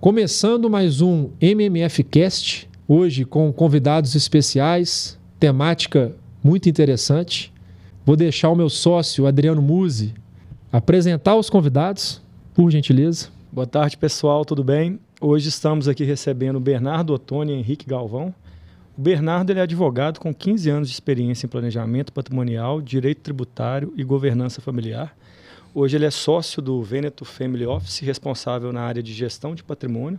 Começando mais um MMF Cast, hoje com convidados especiais, temática muito interessante. Vou deixar o meu sócio, Adriano Musi, apresentar os convidados, por gentileza. Boa tarde, pessoal, tudo bem? Hoje estamos aqui recebendo o Bernardo Ottoni e Henrique Galvão. O Bernardo ele é advogado com 15 anos de experiência em planejamento patrimonial, direito tributário e governança familiar. Hoje ele é sócio do Veneto Family Office, responsável na área de gestão de patrimônio.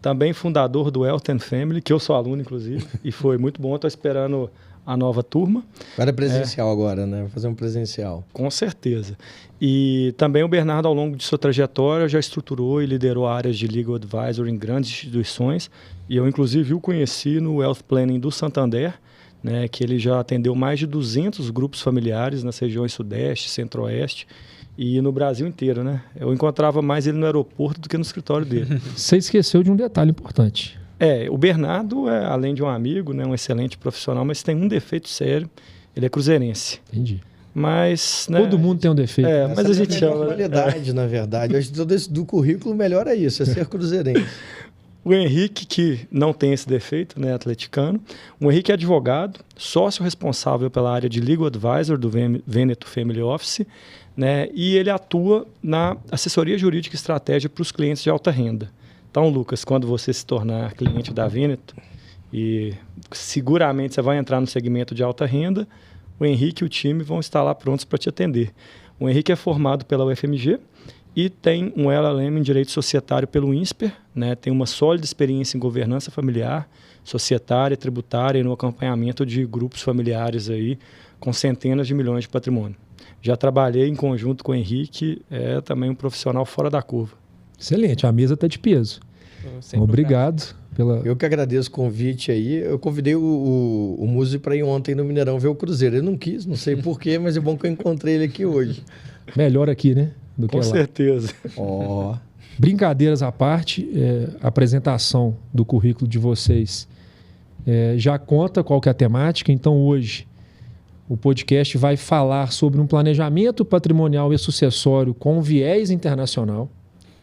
Também fundador do Wealth & Family, que eu sou aluno, inclusive, e foi muito bom. Estou esperando a nova turma. Agora é presencial agora, né? Vou fazer um presencial. Com certeza. E também o Bernardo, ao longo de sua trajetória, já estruturou e liderou áreas de Legal Advisor em grandes instituições. E eu, inclusive, o conheci no Wealth Planning do Santander, né, que ele já atendeu mais de 200 grupos familiares nas regiões Sudeste, Centro-Oeste e no Brasil inteiro, né? Eu encontrava mais ele no aeroporto do que no escritório dele. Você esqueceu de um detalhe importante. O Bernardo é, além de um amigo, né, um excelente profissional, mas tem um defeito sério, ele é cruzeirense. Entendi. Mas, né, todo mundo tem um defeito. Mas a gente chama... qualidade, na verdade. Eu acho que do currículo melhor é isso, é ser cruzeirense. O Henrique, que não tem esse defeito, né, atleticano. O Henrique é advogado, sócio responsável pela área de Legal Advisor do Veneto Family Office, né, e ele atua na assessoria jurídica e estratégia para os clientes de alta renda. Então, Lucas, quando você se tornar cliente da Veneto, e seguramente você vai entrar no segmento de alta renda, o Henrique e o time vão estar lá prontos para te atender. O Henrique é formado pela UFMG, e tem um LLM em Direito Societário pelo INSPER, né? Tem uma sólida experiência em governança familiar, societária, tributária e no acompanhamento de grupos familiares aí, com centenas de milhões de patrimônio. Já trabalhei em conjunto com o Henrique, é também um profissional fora da curva. Excelente, a mesa está de peso. Obrigado pela... Eu que agradeço o convite aí. Eu convidei o Musi para ir ontem no Mineirão ver o Cruzeiro. Ele não quis, não sei porquê, mas é bom que eu encontrei ele aqui hoje. Melhor aqui, né? Do que com certeza. Brincadeiras à parte, a apresentação do currículo de vocês já conta qual que é a temática. Então, hoje, o podcast vai falar sobre um planejamento patrimonial e sucessório com viés internacional,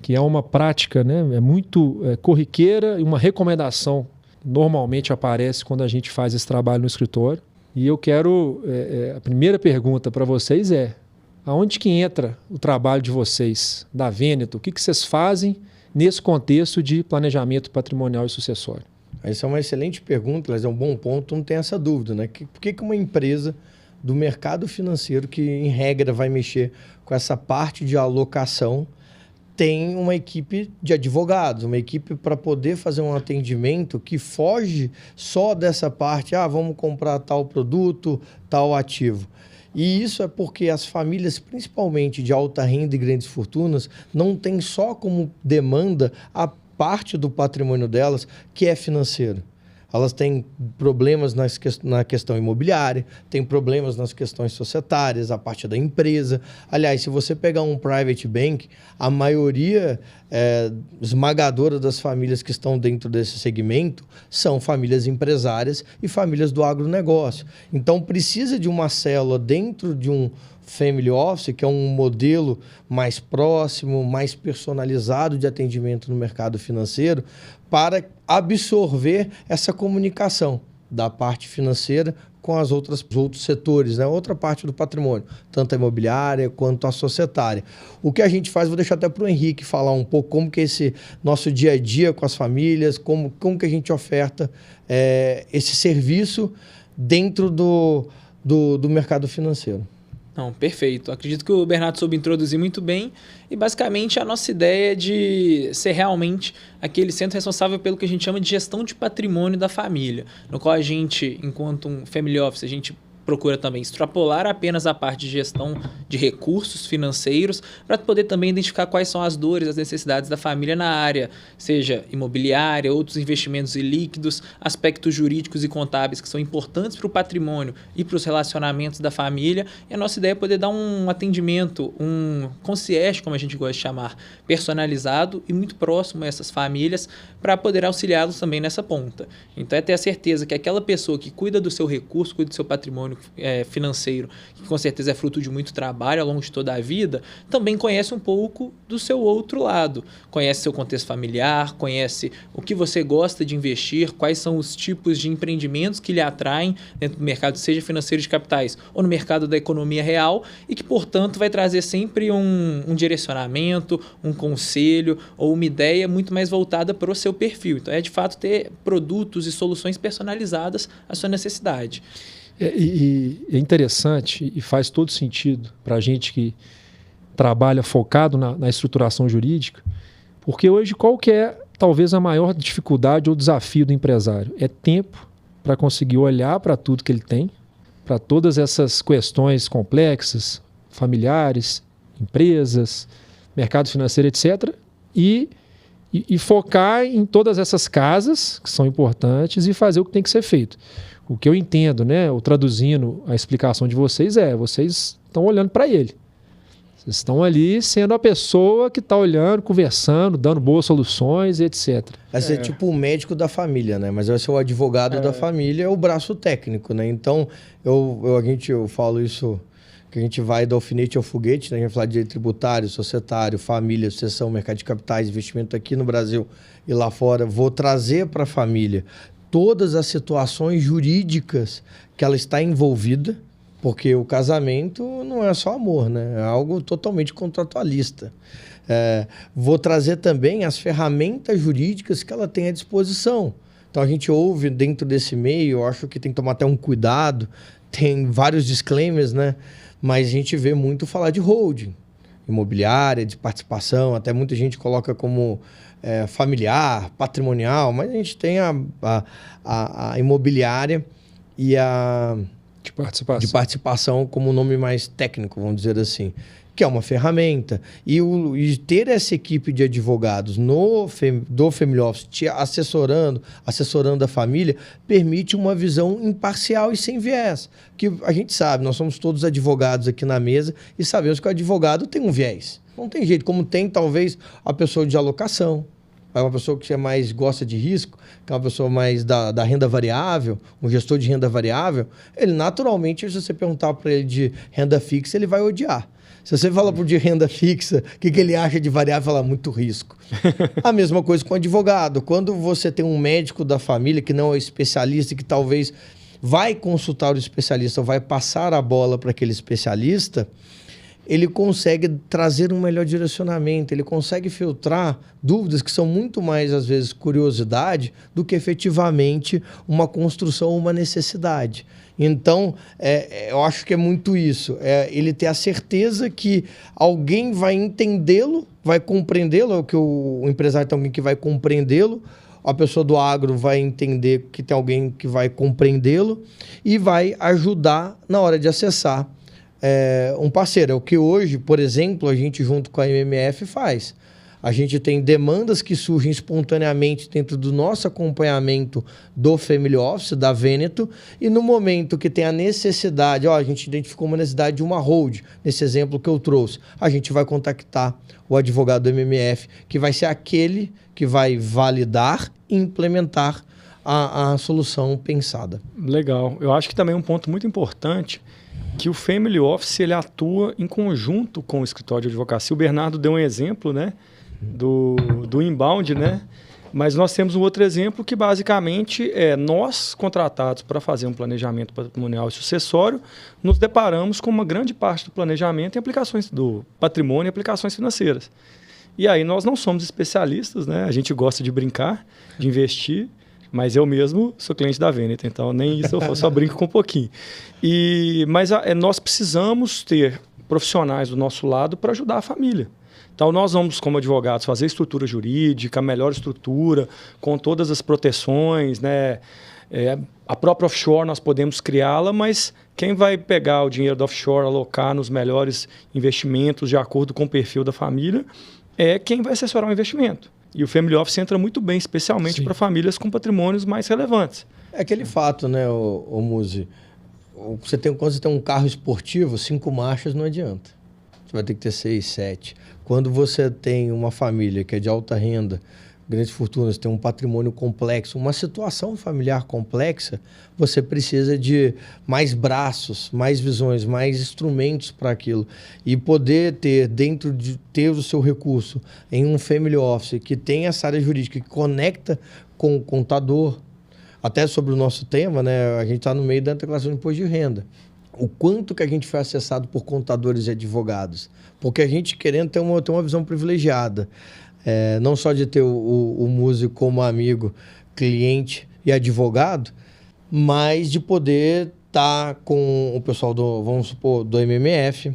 que é uma prática, né, muito corriqueira e uma recomendação que normalmente aparece quando a gente faz esse trabalho no escritório. E eu quero... a primeira pergunta para vocês é: aonde que entra o trabalho de vocês, da Veneto? O que vocês fazem nesse contexto de planejamento patrimonial e sucessório? Essa é uma excelente pergunta, mas é um bom ponto, não tem essa dúvida, né? Por que uma empresa do mercado financeiro, que em regra vai mexer com essa parte de alocação, tem uma equipe de advogados, uma equipe para poder fazer um atendimento que foge só dessa parte, vamos comprar tal produto, tal ativo. E isso é porque as famílias, principalmente de alta renda e grandes fortunas, não têm só como demanda a parte do patrimônio delas que é financeiro. Elas têm problemas na questão imobiliária, têm problemas nas questões societárias, a parte da empresa. Aliás, se você pegar um private bank, a maioria esmagadora das famílias que estão dentro desse segmento são famílias empresárias e famílias do agronegócio. Então, precisa de uma célula dentro de um Family Office, que é um modelo mais próximo, mais personalizado de atendimento no mercado financeiro, para absorver essa comunicação da parte financeira com os outros setores, né? Outra parte do patrimônio, tanto a imobiliária quanto a societária. O que a gente faz, vou deixar até para o Henrique falar um pouco como que é esse nosso dia a dia com as famílias, como que a gente oferta esse serviço dentro do mercado financeiro. Não, perfeito. Acredito que o Bernardo soube introduzir muito bem e basicamente a nossa ideia é de ser realmente aquele centro responsável pelo que a gente chama de gestão de patrimônio da família, no qual a gente, enquanto um family office, a gente procura também extrapolar apenas a parte de gestão de recursos financeiros para poder também identificar quais são as dores, as necessidades da família na área, seja imobiliária, outros investimentos ilíquidos, aspectos jurídicos e contábeis que são importantes para o patrimônio e para os relacionamentos da família. E a nossa ideia é poder dar um atendimento, um concierge, como a gente gosta de chamar, personalizado e muito próximo a essas famílias para poder auxiliá-los também nessa ponta. Então é ter a certeza que aquela pessoa que cuida do seu recurso, cuida do seu patrimônio patrimônio financeiro, que com certeza é fruto de muito trabalho ao longo de toda a vida, também conhece um pouco do seu outro lado. Conhece seu contexto familiar, conhece o que você gosta de investir, quais são os tipos de empreendimentos que lhe atraem dentro do mercado, seja financeiro de capitais ou no mercado da economia real, e que, portanto, vai trazer sempre um direcionamento, um conselho ou uma ideia muito mais voltada para o seu perfil. Então, é de fato ter produtos e soluções personalizadas à sua necessidade. É interessante e faz todo sentido para a gente que trabalha focado na estruturação jurídica, porque hoje qual que é talvez a maior dificuldade ou desafio do empresário? É tempo para conseguir olhar para tudo que ele tem, para todas essas questões complexas, familiares, empresas, mercado financeiro, etc., e focar em todas essas casas que são importantes e fazer o que tem que ser feito. O que eu entendo, né, ou traduzindo a explicação de vocês vocês estão olhando para ele. Vocês estão ali sendo a pessoa que está olhando, conversando, dando boas soluções, etc. Vai ser tipo o médico da família, né? Mas vai ser o advogado da família, o braço técnico, né? Então, eu falo isso, que a gente vai do alfinete ao foguete, né? A gente vai falar de direito tributário, societário, família, sucessão, mercado de capitais, investimento aqui no Brasil e lá fora. Vou trazer para a família todas as situações jurídicas que ela está envolvida, porque o casamento não é só amor, né? É algo totalmente contratualista. Vou trazer também as ferramentas jurídicas que ela tem à disposição. Então, a gente ouve dentro desse meio, eu acho que tem que tomar até um cuidado, tem vários disclaimers, né? Mas a gente vê muito falar de holding, imobiliária, de participação, até muita gente coloca como familiar, patrimonial, mas a gente tem a imobiliária e a de participação como nome mais técnico, vamos dizer assim, que é uma ferramenta. E ter essa equipe de advogados do Family Office te assessorando a família, permite uma visão imparcial e sem viés. Que a gente sabe, nós somos todos advogados aqui na mesa e sabemos que o advogado tem um viés. Não tem jeito, como tem talvez a pessoa de alocação, uma pessoa que mais gosta de risco, que é uma pessoa mais da renda variável, um gestor de renda variável, ele naturalmente, se você perguntar para ele de renda fixa, ele vai odiar. Se você fala para o de renda fixa, o que ele acha de variável, fala muito risco. A mesma coisa com o advogado. Quando você tem um médico da família que não é especialista, que talvez vai consultar o especialista, ou vai passar a bola para aquele especialista, ele consegue trazer um melhor direcionamento, ele consegue filtrar dúvidas que são muito mais, às vezes, curiosidade do que efetivamente uma construção ou uma necessidade. Então, eu acho que é muito isso. Ele ter a certeza que alguém vai entendê-lo, vai compreendê-lo, que o empresário tem alguém que vai compreendê-lo, a pessoa do agro vai entender que tem alguém que vai compreendê-lo e vai ajudar na hora de acessar um parceiro. É o que hoje, por exemplo, a gente junto com a MMF faz. A gente tem demandas que surgem espontaneamente dentro do nosso acompanhamento do Family Office, da Veneto, e no momento que tem a necessidade, a gente identificou uma necessidade de uma hold, nesse exemplo que eu trouxe, a gente vai contactar o advogado do MMF, que vai ser aquele que vai validar e implementar a solução pensada. Legal. Eu acho que também um ponto muito importante que o Family Office ele atua em conjunto com o escritório de advocacia. O Bernardo deu um exemplo, né, do inbound, né? Mas nós temos um outro exemplo que basicamente nós contratados para fazer um planejamento patrimonial e sucessório, nos deparamos com uma grande parte do planejamento em aplicações do patrimônio e aplicações financeiras. E aí nós não somos especialistas, né? A gente gosta de brincar, de investir, mas eu mesmo sou cliente da Veneto, então nem isso eu só brinco com um pouquinho. Mas nós precisamos ter profissionais do nosso lado para ajudar a família. Então, nós vamos, como advogados, fazer estrutura jurídica, a melhor estrutura, com todas as proteções, né? A própria offshore nós podemos criá-la, mas quem vai pegar o dinheiro da offshore, alocar nos melhores investimentos de acordo com o perfil da família, é quem vai assessorar o investimento. E o Family Office entra muito bem, especialmente para famílias com patrimônios mais relevantes. É aquele fato, né, o Muzi? Quando você tem um carro esportivo, 5 marchas não adianta. Você vai ter que ter 6, 7. Quando você tem uma família que é de alta renda, grandes fortunas, tem um patrimônio complexo, uma situação familiar complexa, você precisa de mais braços, mais visões, mais instrumentos para aquilo. E poder ter, dentro de ter o seu recurso em um family office que tem essa área jurídica, que conecta com o contador, até sobre o nosso tema, né? A gente está no meio da declaração de imposto de renda. O quanto que a gente foi acessado por contadores e advogados. Porque a gente querendo ter uma visão privilegiada. Não só de ter o músico como amigo, cliente e advogado, mas de poder estar com o pessoal vamos supor, do MMF,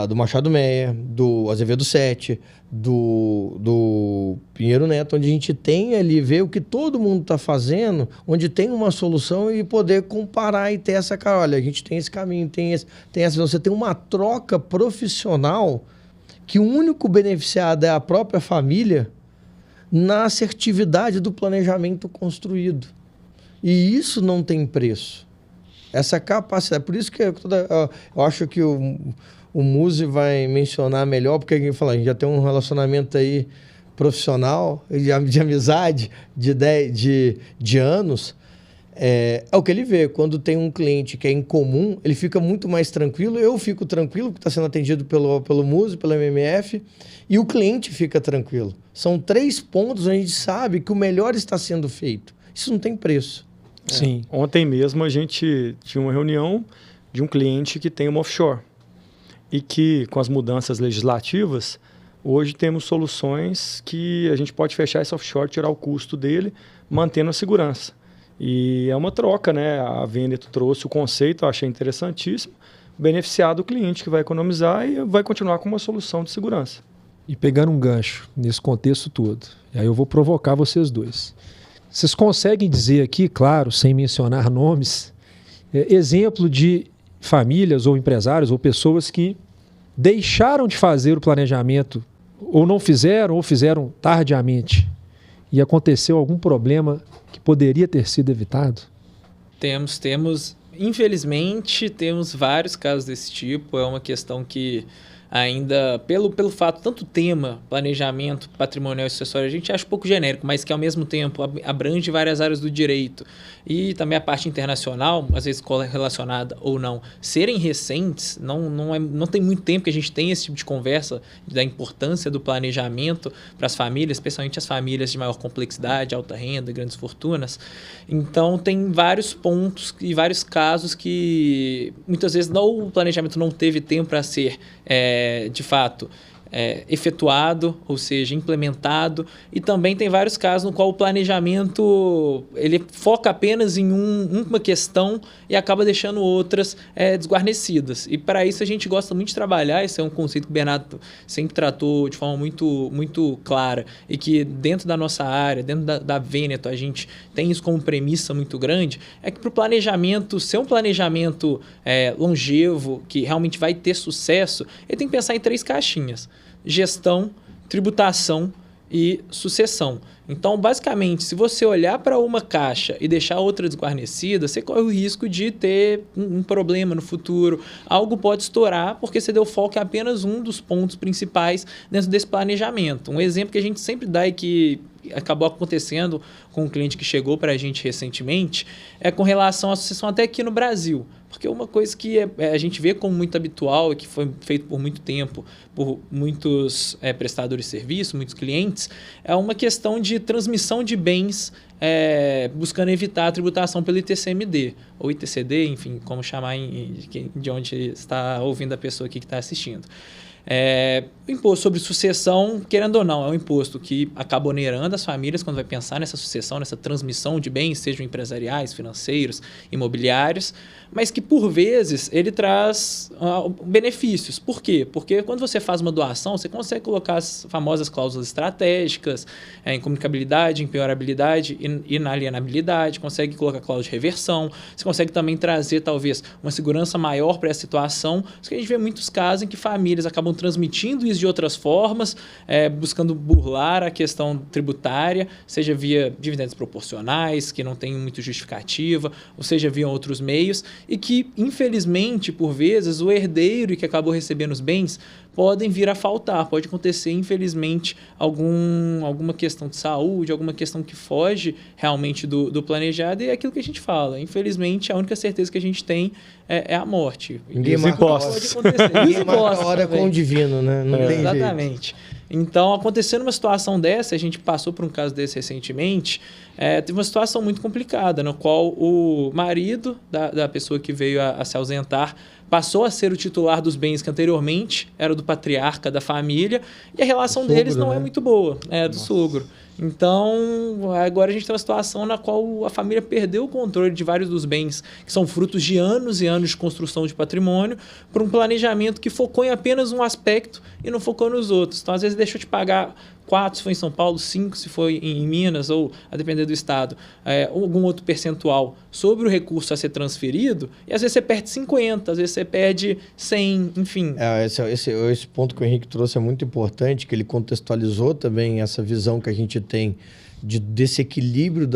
do Machado Meia, do Azevedo 7, do Pinheiro Neto, onde a gente tem ali, ver o que todo mundo está fazendo, onde tem uma solução e poder comparar e ter essa cara, olha, a gente tem esse caminho, tem essa, você tem uma troca profissional que o único beneficiado é a própria família na assertividade do planejamento construído. E isso não tem preço. Essa capacidade, por isso que eu acho que o Muzi vai mencionar melhor, porque a gente já tem um relacionamento aí profissional, de amizade, de anos. É o que ele vê. Quando tem um cliente que é incomum, ele fica muito mais tranquilo. Eu fico tranquilo, porque está sendo atendido pelo Muzi, pelo MMF, e o cliente fica tranquilo. São 3 pontos onde a gente sabe que o melhor está sendo feito. Isso não tem preço. Sim. Ontem mesmo a gente tinha uma reunião de um cliente que tem uma offshore. E que, com as mudanças legislativas, hoje temos soluções que a gente pode fechar esse offshore, tirar o custo dele, mantendo a segurança. E é uma troca, né? A Veneto trouxe o conceito, eu achei interessantíssimo, beneficiar do cliente que vai economizar e vai continuar com uma solução de segurança. E pegando um gancho nesse contexto todo, e aí eu vou provocar vocês dois. Vocês conseguem dizer aqui, claro, sem mencionar nomes, exemplo de famílias ou empresários ou pessoas que deixaram de fazer o planejamento ou não fizeram ou fizeram tardiamente e aconteceu algum problema que poderia ter sido evitado? Temos, infelizmente, temos vários casos desse tipo. É uma questão que ainda, pelo fato, tanto o tema, planejamento patrimonial e sucessório, a gente acha um pouco genérico, mas que ao mesmo tempo abrange várias áreas do direito. E também a parte internacional, às vezes relacionada ou não, serem recentes, não tem muito tempo que a gente tem esse tipo de conversa da importância do planejamento para as famílias, especialmente as famílias de maior complexidade, alta renda, grandes fortunas. Então, tem vários pontos e vários casos que muitas vezes o planejamento não teve tempo para ser de fato efetuado, ou seja, implementado, e também tem vários casos no qual o planejamento ele foca apenas em uma questão e acaba deixando outras desguarnecidas. E para isso a gente gosta muito de trabalhar, esse é um conceito que o Bernardo sempre tratou de forma muito, muito clara e que dentro da nossa área, dentro da Veneto, a gente tem isso como premissa muito grande, é que para o planejamento ser um planejamento longevo, que realmente vai ter sucesso, ele tem que pensar em 3 caixinhas: gestão, tributação e sucessão. Então, basicamente, se você olhar para uma caixa e deixar outra desguarnecida, você corre o risco de ter um problema no futuro. Algo pode estourar porque você deu foco em apenas um dos pontos principais dentro desse planejamento. Um exemplo que a gente sempre dá e que acabou acontecendo com um cliente que chegou para a gente recentemente é com relação à sucessão até aqui no Brasil. Porque uma coisa que a gente vê como muito habitual e que foi feito por muito tempo por muitos prestadores de serviço, muitos clientes, é uma questão de transmissão de bens buscando evitar a tributação pelo ITCMD, ou ITCD, enfim, como chamar de onde está ouvindo a pessoa aqui que está assistindo. O imposto sobre sucessão, querendo ou não, é um imposto que acaba onerando as famílias quando vai pensar nessa sucessão, nessa transmissão de bens, sejam empresariais, financeiros, imobiliários, mas que, por vezes, ele traz benefícios. Por quê? Porque quando você faz uma doação, você consegue colocar as famosas cláusulas estratégicas, incomunicabilidade, impenhorabilidade, inalienabilidade, consegue colocar cláusula de reversão, você consegue também trazer, talvez, uma segurança maior para essa situação. Isso que a gente vê muitos casos em que famílias acabam transmitindo isso de outras formas, buscando burlar a questão tributária, seja via dividendos proporcionais, que não tem muito justificativa, ou seja, via outros meios, e que, infelizmente, por vezes, o herdeiro que acabou recebendo os bens podem vir a faltar. Pode acontecer, infelizmente, alguma questão de saúde, alguma questão que foge realmente do planejado, e é aquilo que a gente fala. Infelizmente, a única certeza que a gente tem é a morte. Ninguém marca a hora. Pode acontecer. Ninguém marca a hora com o divino, né? Não tem Exatamente. jeito. Então, acontecendo uma situação dessa, a gente passou por um caso desse recentemente, teve uma situação muito complicada, no qual o marido da pessoa que veio a se ausentar passou a ser o titular dos bens que anteriormente era do patriarca da família, e a relação sogro, deles não né? é muito boa, do sogro. Então, agora a gente tem uma situação na qual a família perdeu o controle de vários dos bens que são frutos de anos e anos de construção de patrimônio por um planejamento que focou em apenas um aspecto e não focou nos outros. Então, às vezes, deixou de pagar 4 se foi em São Paulo, 5 se foi em Minas, ou a depender do estado, algum outro percentual sobre o recurso a ser transferido, e às vezes você perde 50, às vezes você perde 100, enfim. Esse ponto que o Henrique trouxe é muito importante, que ele contextualizou também essa visão que a gente tem desse equilíbrio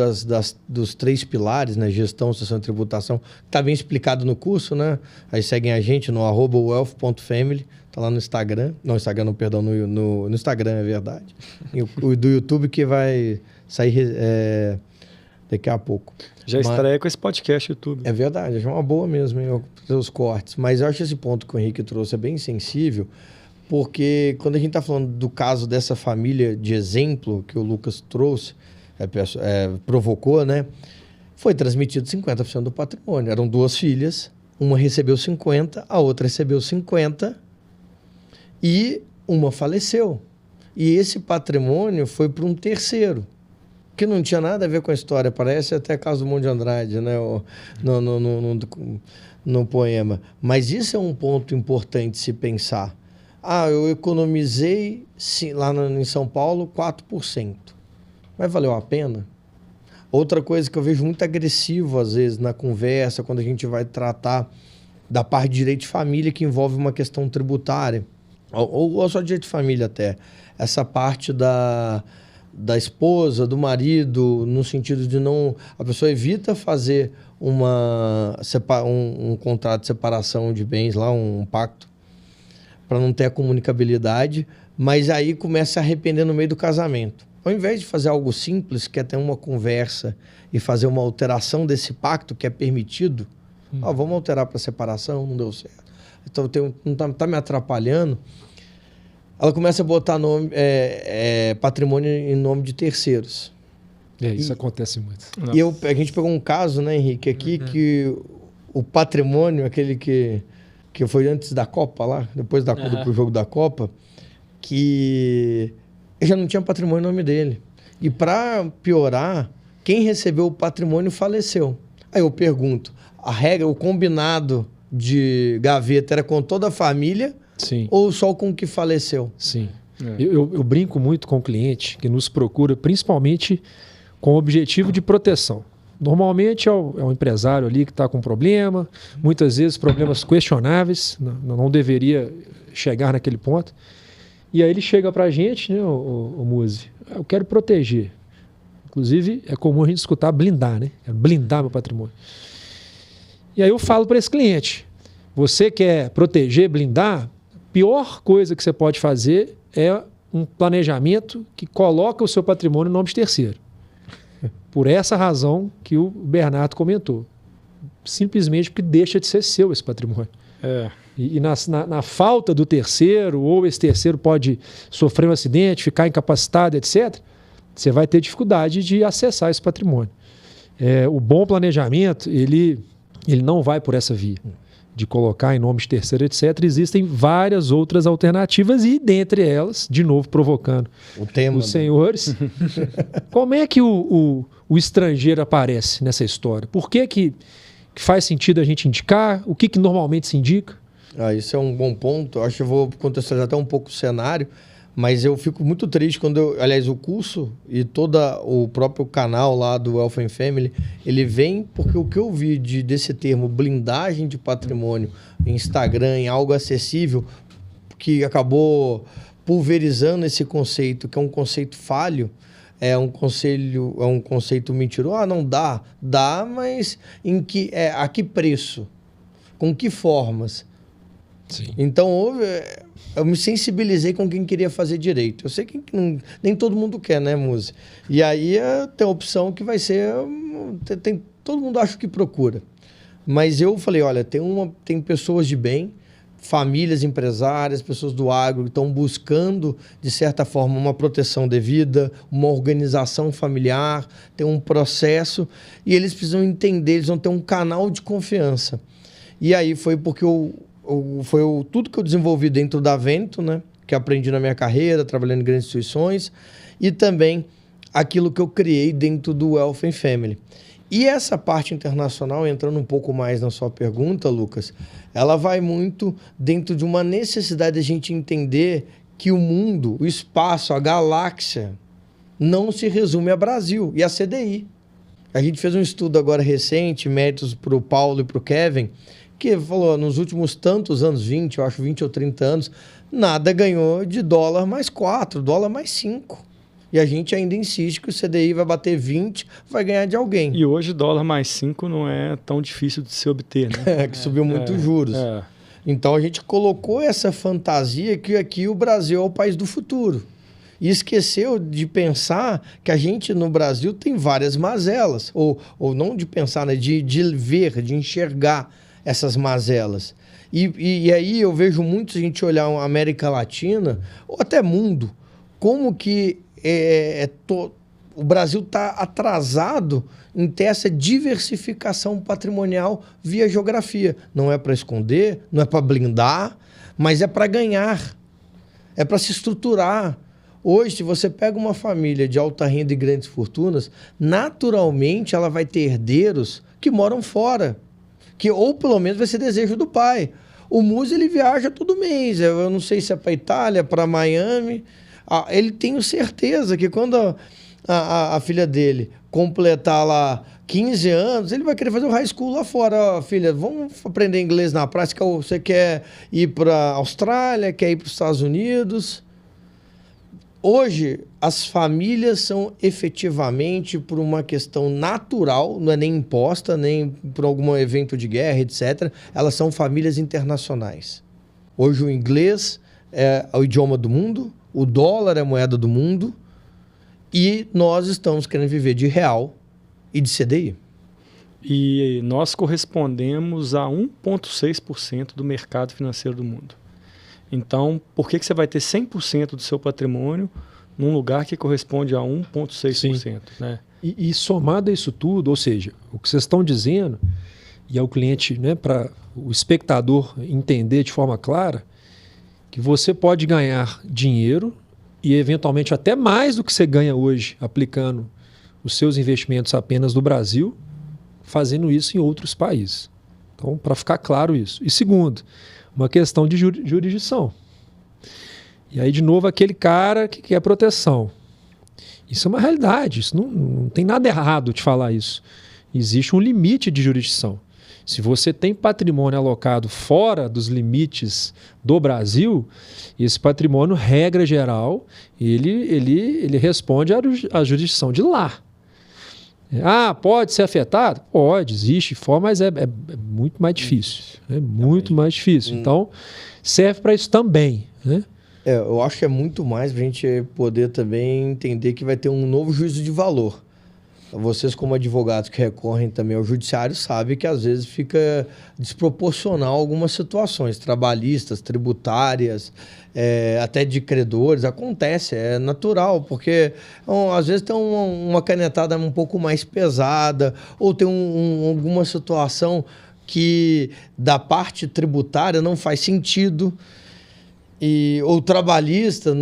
dos 3 pilares, né? Gestão, sucessão e tributação, está bem explicado no curso, né? Aí seguem a gente no @wealth.family, tá lá no Instagram. Não, Instagram não, perdão, no Instagram, é verdade. E o do YouTube que vai sair daqui a pouco. Já estreia com esse podcast YouTube. É verdade, é uma boa mesmo, hein, os cortes. Mas eu acho esse ponto que o Henrique trouxe é bem sensível, porque quando a gente está falando do caso dessa família de exemplo que o Lucas trouxe, provocou, né? Foi transmitido 50% do patrimônio. Eram 2 filhas, uma recebeu 50%, a outra recebeu 50%, e uma faleceu. E esse patrimônio foi para um terceiro, que não tinha nada a ver com a história. Parece até caso do Monte de Andrade, né? No poema. Mas isso é um ponto importante se pensar. Eu economizei lá em São Paulo 4%. Mas valeu a pena? Outra coisa que eu vejo muito agressivo, às vezes, na conversa, quando a gente vai tratar da parte de direito de família, que envolve uma questão tributária, ou só direito de família até, essa parte da esposa, do marido, no sentido de não... A pessoa evita fazer um contrato de separação de bens, lá, um pacto, para não ter a comunicabilidade, mas aí começa a arrepender no meio do casamento. Ao invés de fazer algo simples, que é ter uma conversa e fazer uma alteração desse pacto que é permitido, vamos alterar para separação, não deu certo. Então não tá me atrapalhando. Ela começa a botar patrimônio em nome de terceiros. Isso acontece muito. E a gente pegou um caso, né, Henrique, aqui, que o patrimônio, aquele que foi antes da Copa lá, depois do jogo da Copa, que já não tinha patrimônio no nome dele. E para piorar, quem recebeu o patrimônio faleceu. Aí eu pergunto, a regra, o combinado de gaveta era com toda a família? Sim. Ou só com o que faleceu? Sim. Eu brinco muito com o cliente que nos procura, principalmente com o objetivo de proteção. Normalmente é um empresário ali que está com problema, muitas vezes problemas questionáveis, não deveria chegar naquele ponto. E aí ele chega para a gente, né, o Muzi, eu quero proteger. Inclusive, é comum a gente escutar blindar, né? Quero blindar meu patrimônio. E aí eu falo para esse cliente, você quer proteger, blindar? A pior coisa que você pode fazer é um planejamento que coloca o seu patrimônio em nome de terceiro. Por essa razão que o Bernardo comentou. Simplesmente porque deixa de ser seu esse patrimônio. E na falta do terceiro, ou esse terceiro pode sofrer um acidente, ficar incapacitado, etc., você vai ter dificuldade de acessar esse patrimônio. O bom planejamento, ele não vai por essa via, de colocar em nome de terceiro, etc. Existem várias outras alternativas e, dentre elas, de novo provocando os senhores, como é que o estrangeiro aparece nessa história? Por que faz sentido a gente indicar? O que normalmente se indica? Isso é um bom ponto. Eu acho que eu vou contextualizar até um pouco o cenário, mas eu fico muito triste quando aliás, o curso e todo o próprio canal lá do Wealth and Family, ele vem porque o que eu vi desse termo blindagem de patrimônio em Instagram, em algo acessível, que acabou pulverizando esse conceito, que é um conceito falho, é um conceito mentiroso. Não dá, mas a que preço? Com que formas? Sim. Então, eu me sensibilizei com quem queria fazer direito. Eu sei que nem todo mundo quer, né, Muzi? E aí tem a opção que vai ser... todo mundo acha que procura. Mas eu falei, olha, tem pessoas de bem, famílias empresárias, pessoas do agro que estão buscando, de certa forma, uma proteção devida, uma organização familiar, tem um processo, e eles precisam entender, eles vão ter um canal de confiança. E aí foi porque tudo que eu desenvolvi dentro da Veneto, né, que aprendi na minha carreira, trabalhando em grandes instituições, e também aquilo que eu criei dentro do Wealth and Family. E essa parte internacional, entrando um pouco mais na sua pergunta, Lucas, ela vai muito dentro de uma necessidade de a gente entender que o mundo, o espaço, a galáxia, não se resume a Brasil e a CDI. A gente fez um estudo agora recente, méritos para o Paulo e para o Kevin, que falou, nos últimos tantos anos, 20, eu acho 20 ou 30 anos, nada ganhou de dólar mais 4, dólar mais 5. E a gente ainda insiste que o CDI vai bater 20, vai ganhar de alguém. E hoje dólar mais 5 não é tão difícil de se obter, né? Que subiu muito os juros. Então a gente colocou essa fantasia que aqui o Brasil é o país do futuro. E esqueceu de pensar que a gente no Brasil tem várias mazelas. Ou não de pensar, né? De ver, de enxergar essas mazelas. E aí eu vejo muito, se a gente olhar a América Latina, ou até mundo, como que o Brasil está atrasado em ter essa diversificação patrimonial via geografia. Não é para esconder, não é para blindar, mas é para ganhar, é para se estruturar. Hoje, se você pega uma família de alta renda e grandes fortunas, naturalmente ela vai ter herdeiros que moram fora, ou pelo menos vai ser desejo do pai. O Muzi, ele viaja todo mês, eu não sei se é para Itália, para Miami. Ele tenho certeza que quando a filha dele completar lá 15 anos, ele vai querer fazer o high school lá fora. Filha, vamos aprender inglês na prática. Você quer ir para a Austrália, quer ir para os Estados Unidos? Hoje, as famílias são efetivamente por uma questão natural, não é nem imposta, nem por algum evento de guerra, etc. Elas são famílias internacionais. Hoje o inglês é o idioma do mundo, o dólar é a moeda do mundo e nós estamos querendo viver de real e de CDI. E nós correspondemos a 1,6% do mercado financeiro do mundo. Então, por que você vai ter 100% do seu patrimônio num lugar que corresponde a 1,6%? Né? E somado a isso tudo, ou seja, o que vocês estão dizendo, e é o cliente, né, para o espectador entender de forma clara, que você pode ganhar dinheiro e eventualmente até mais do que você ganha hoje aplicando os seus investimentos apenas no Brasil, fazendo isso em outros países. Então, para ficar claro isso. E segundo, uma questão de jurisdição. E aí, de novo, aquele cara que quer proteção. Isso é uma realidade, isso não tem nada errado de falar isso. Existe um limite de jurisdição. Se você tem patrimônio alocado fora dos limites do Brasil, esse patrimônio, regra geral, ele responde à jurisdição de lá. Pode ser afetado? Pode, existe forma, mas é muito mais difícil. É muito mais difícil. Então, serve para isso também, né? Eu acho que é muito mais para a gente poder também entender que vai ter um novo juízo de valor. Vocês, como advogados que recorrem também ao judiciário, sabem que às vezes fica desproporcional algumas situações trabalhistas, tributárias, até de credores. Acontece, é natural, porque às vezes tem uma canetada um pouco mais pesada ou tem alguma situação que da parte tributária não faz sentido. Ou trabalhista,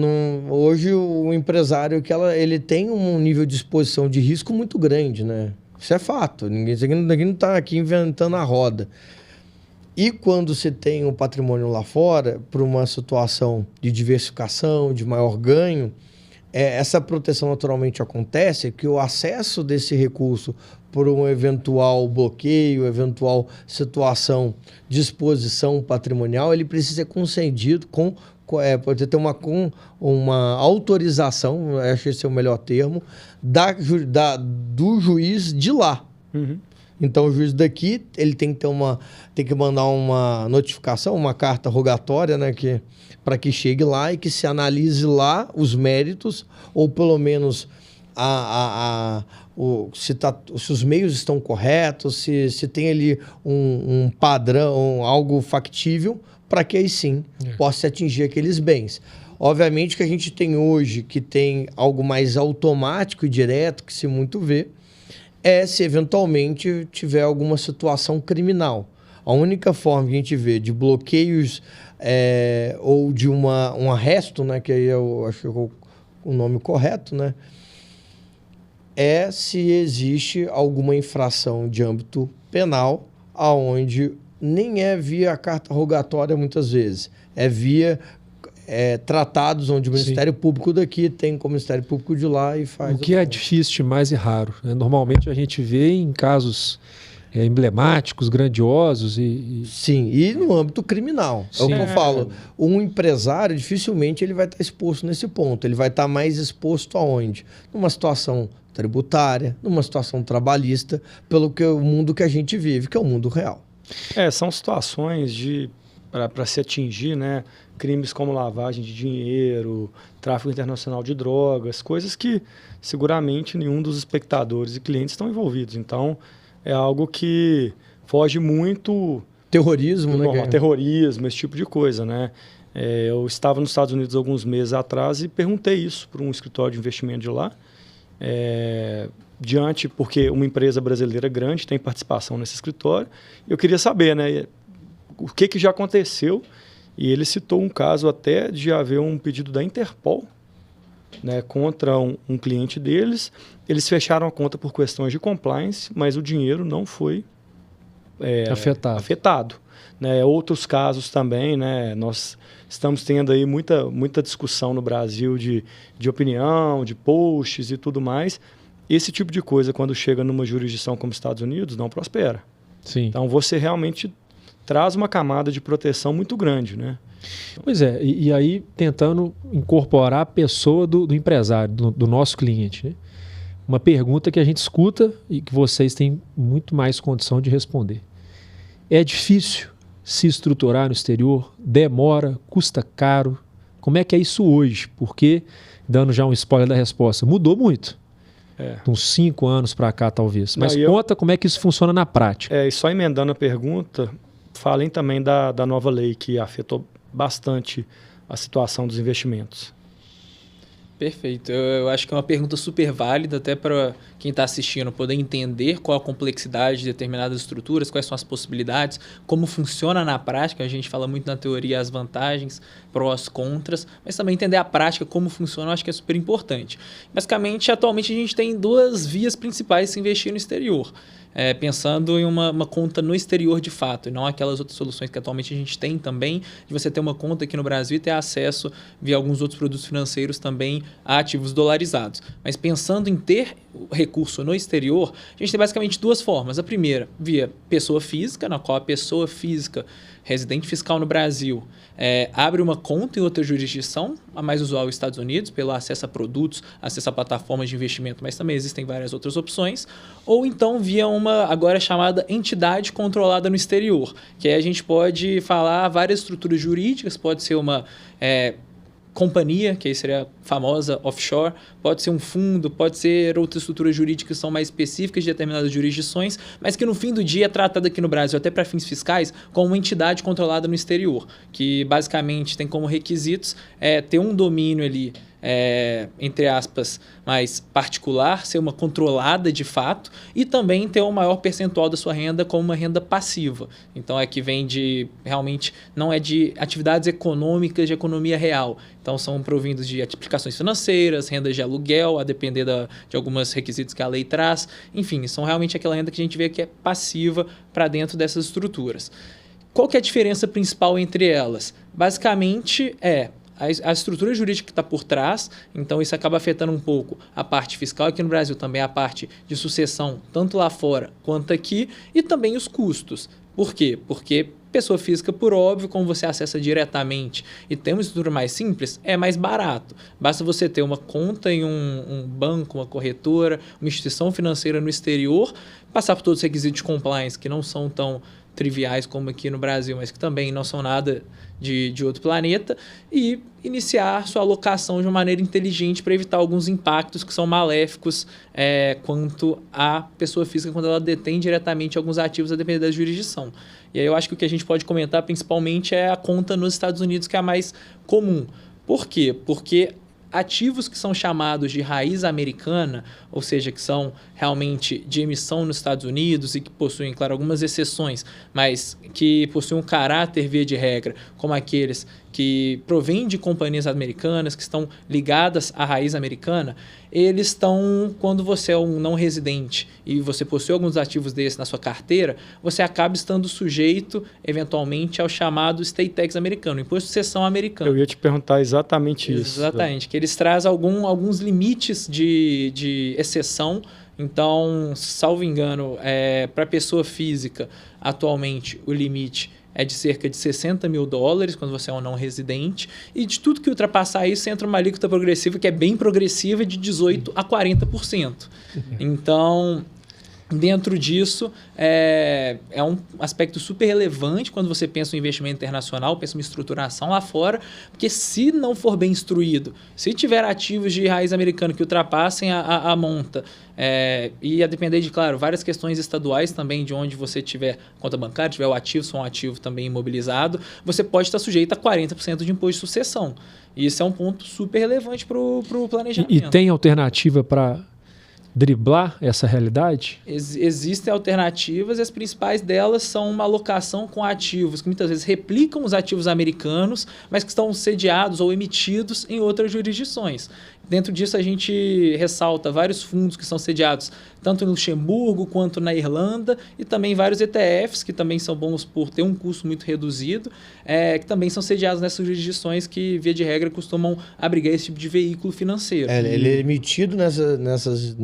hoje o empresário ele tem um nível de exposição de risco muito grande, né? Isso é fato, ninguém não está aqui inventando a roda. E quando você tem um patrimônio lá fora, por uma situação de diversificação, de maior ganho, essa proteção naturalmente acontece, que o acesso desse recurso por um eventual bloqueio, eventual situação de exposição patrimonial, ele precisa ser concedido pode ter uma autorização, acho que esse é o melhor termo, do juiz de lá. Uhum. Então, o juiz daqui, ele tem que mandar uma notificação, uma carta rogatória, né, para que chegue lá e que se analise lá os méritos, ou pelo menos se os meios estão corretos, se tem ali um padrão, algo factível, para que aí sim possa atingir aqueles bens. Obviamente que a gente tem hoje, que tem algo mais automático e direto, que se muito vê, se eventualmente tiver alguma situação criminal. A única forma que a gente vê de bloqueios ou de um arresto, né, que aí eu acho que é o nome correto, né, se existe alguma infração de âmbito penal, aonde nem é via carta rogatória muitas vezes, é via tratados onde o Ministério Público daqui tem como o Ministério Público de lá e faz... O que é difícil demais e raro. Normalmente a gente vê em casos emblemáticos, grandiosos Sim, e no âmbito criminal. É o que eu falo. Um empresário, dificilmente ele vai estar exposto nesse ponto. Ele vai estar mais exposto aonde? Numa situação tributária, numa situação trabalhista, pelo que o mundo que a gente vive, que é o mundo real. São situações para se atingir, né, crimes como lavagem de dinheiro, tráfico internacional de drogas, coisas que seguramente nenhum dos espectadores e clientes estão envolvidos. Então, é algo que foge muito... Terrorismo, né? Terrorismo, esse tipo de coisa, né? Eu estava nos Estados Unidos alguns meses atrás e perguntei isso para um escritório de investimento de lá, porque uma empresa brasileira grande tem participação nesse escritório. Eu queria saber, né, o que já aconteceu, e ele citou um caso até de haver um pedido da Interpol, né, contra um cliente deles. Eles fecharam a conta por questões de compliance, mas o dinheiro não foi afetado. Né? Outros casos também, né? Nós estamos tendo aí muita discussão no Brasil de opinião, de posts e tudo mais. Esse tipo de coisa, quando chega numa jurisdição como Estados Unidos, não prospera. Sim. Então, você realmente traz uma camada de proteção muito grande, né? Pois é, e aí tentando incorporar a pessoa do empresário, do nosso cliente, né? Uma pergunta que a gente escuta e que vocês têm muito mais condição de responder. É difícil se estruturar no exterior? Demora? Custa caro? Como é que é isso hoje? Porque, dando já um spoiler da resposta, mudou muito. De uns 5 anos para cá, talvez. Mas conta como é que isso funciona na prática. E só emendando a pergunta, falem também da nova lei que afetou bastante a situação dos investimentos. Perfeito. Eu acho que é uma pergunta super válida até para quem está assistindo poder entender qual a complexidade de determinadas estruturas, quais são as possibilidades, como funciona na prática. A gente fala muito na teoria as vantagens, prós, contras, mas também entender a prática, como funciona, eu acho que é super importante. Basicamente, atualmente a gente tem 2 vias principais de se investir no exterior. Pensando em uma conta no exterior de fato, e não aquelas outras soluções que atualmente a gente tem também, de você ter uma conta aqui no Brasil e ter acesso via alguns outros produtos financeiros também a ativos dolarizados. Mas pensando em ter recurso no exterior, a gente tem basicamente 2 formas. A primeira, via pessoa física, na qual a pessoa física residente fiscal no Brasil abre uma conta em outra jurisdição, a mais usual os Estados Unidos, pelo acesso a produtos, acesso a plataformas de investimento, mas também existem várias outras opções, ou então via uma agora chamada entidade controlada no exterior, que aí a gente pode falar várias estruturas jurídicas, pode ser uma companhia, que aí seria a famosa offshore, pode ser um fundo, pode ser outras estruturas jurídicas que são mais específicas de determinadas jurisdições, mas que no fim do dia é tratada aqui no Brasil, até para fins fiscais, como uma entidade controlada no exterior, que basicamente tem como requisitos ter um domínio ali, entre aspas, mais particular, ser uma controlada de fato e também ter um maior percentual da sua renda como uma renda passiva. Então, que vem realmente, não é de atividades econômicas de economia real. Então, são provindos de aplicações financeiras, rendas de aluguel, a depender de alguns requisitos que a lei traz. Enfim, são realmente aquela renda que a gente vê que é passiva para dentro dessas estruturas. Qual que é a diferença principal entre elas? Basicamente, a estrutura jurídica que está por trás, então isso acaba afetando um pouco a parte fiscal aqui no Brasil, também a parte de sucessão, tanto lá fora quanto aqui, e também os custos. Por quê? Porque Pessoa física, por óbvio, como você acessa diretamente e tem uma estrutura mais simples, é mais barato. Basta você ter uma conta em um banco, uma corretora, uma instituição financeira no exterior, passar por todos os requisitos de compliance, que não são tão triviais como aqui no Brasil, mas que também não são nada de outro planeta, e iniciar sua alocação de uma maneira inteligente para evitar alguns impactos que são maléficos quanto à pessoa física quando ela detém diretamente alguns ativos a depender da jurisdição. E aí eu acho que o que a gente pode comentar principalmente é a conta nos Estados Unidos, que é a mais comum. Por quê? Porque ativos que são chamados de raiz americana, ou seja, que são realmente de emissão nos Estados Unidos e que possuem, claro, algumas exceções, mas que possuem um caráter via de regra, como aqueles que provêm de companhias americanas, que estão ligadas à raiz americana, eles estão, quando você é um não residente e você possui alguns ativos desses na sua carteira, você acaba estando sujeito, eventualmente, ao chamado State Tax americano, Imposto de Sucessão americano. Eu ia te perguntar exatamente isso. Exatamente, que eles trazem alguns limites de exceção. Então, salvo engano, para pessoa física, atualmente, o limite é de cerca de $60 mil quando você é um não residente. E de tudo que ultrapassar isso, entra uma alíquota progressiva que é bem progressiva, de 18% a 40%. Então, dentro disso, é um aspecto super relevante quando você pensa em investimento internacional, pensa em estruturação lá fora, porque se não for bem instruído, se tiver ativos de raiz americana que ultrapassem a monta, e a depender de, claro, várias questões estaduais também, de onde você tiver conta bancária, tiver o ativo, se for um ativo também imobilizado, você pode estar sujeito a 40% de imposto de sucessão. E isso é um ponto super relevante para o planejamento. E tem alternativa para driblar essa realidade? Existem alternativas e as principais delas são uma alocação com ativos que muitas vezes replicam os ativos americanos, mas que estão sediados ou emitidos em outras jurisdições. Dentro disso, a gente ressalta vários fundos que são sediados tanto em Luxemburgo quanto na Irlanda, e também vários ETFs, que também são bons por ter um custo muito reduzido, que também são sediados nessas jurisdições que, via de regra, costumam abrigar esse tipo de veículo financeiro. Ele é emitido nessas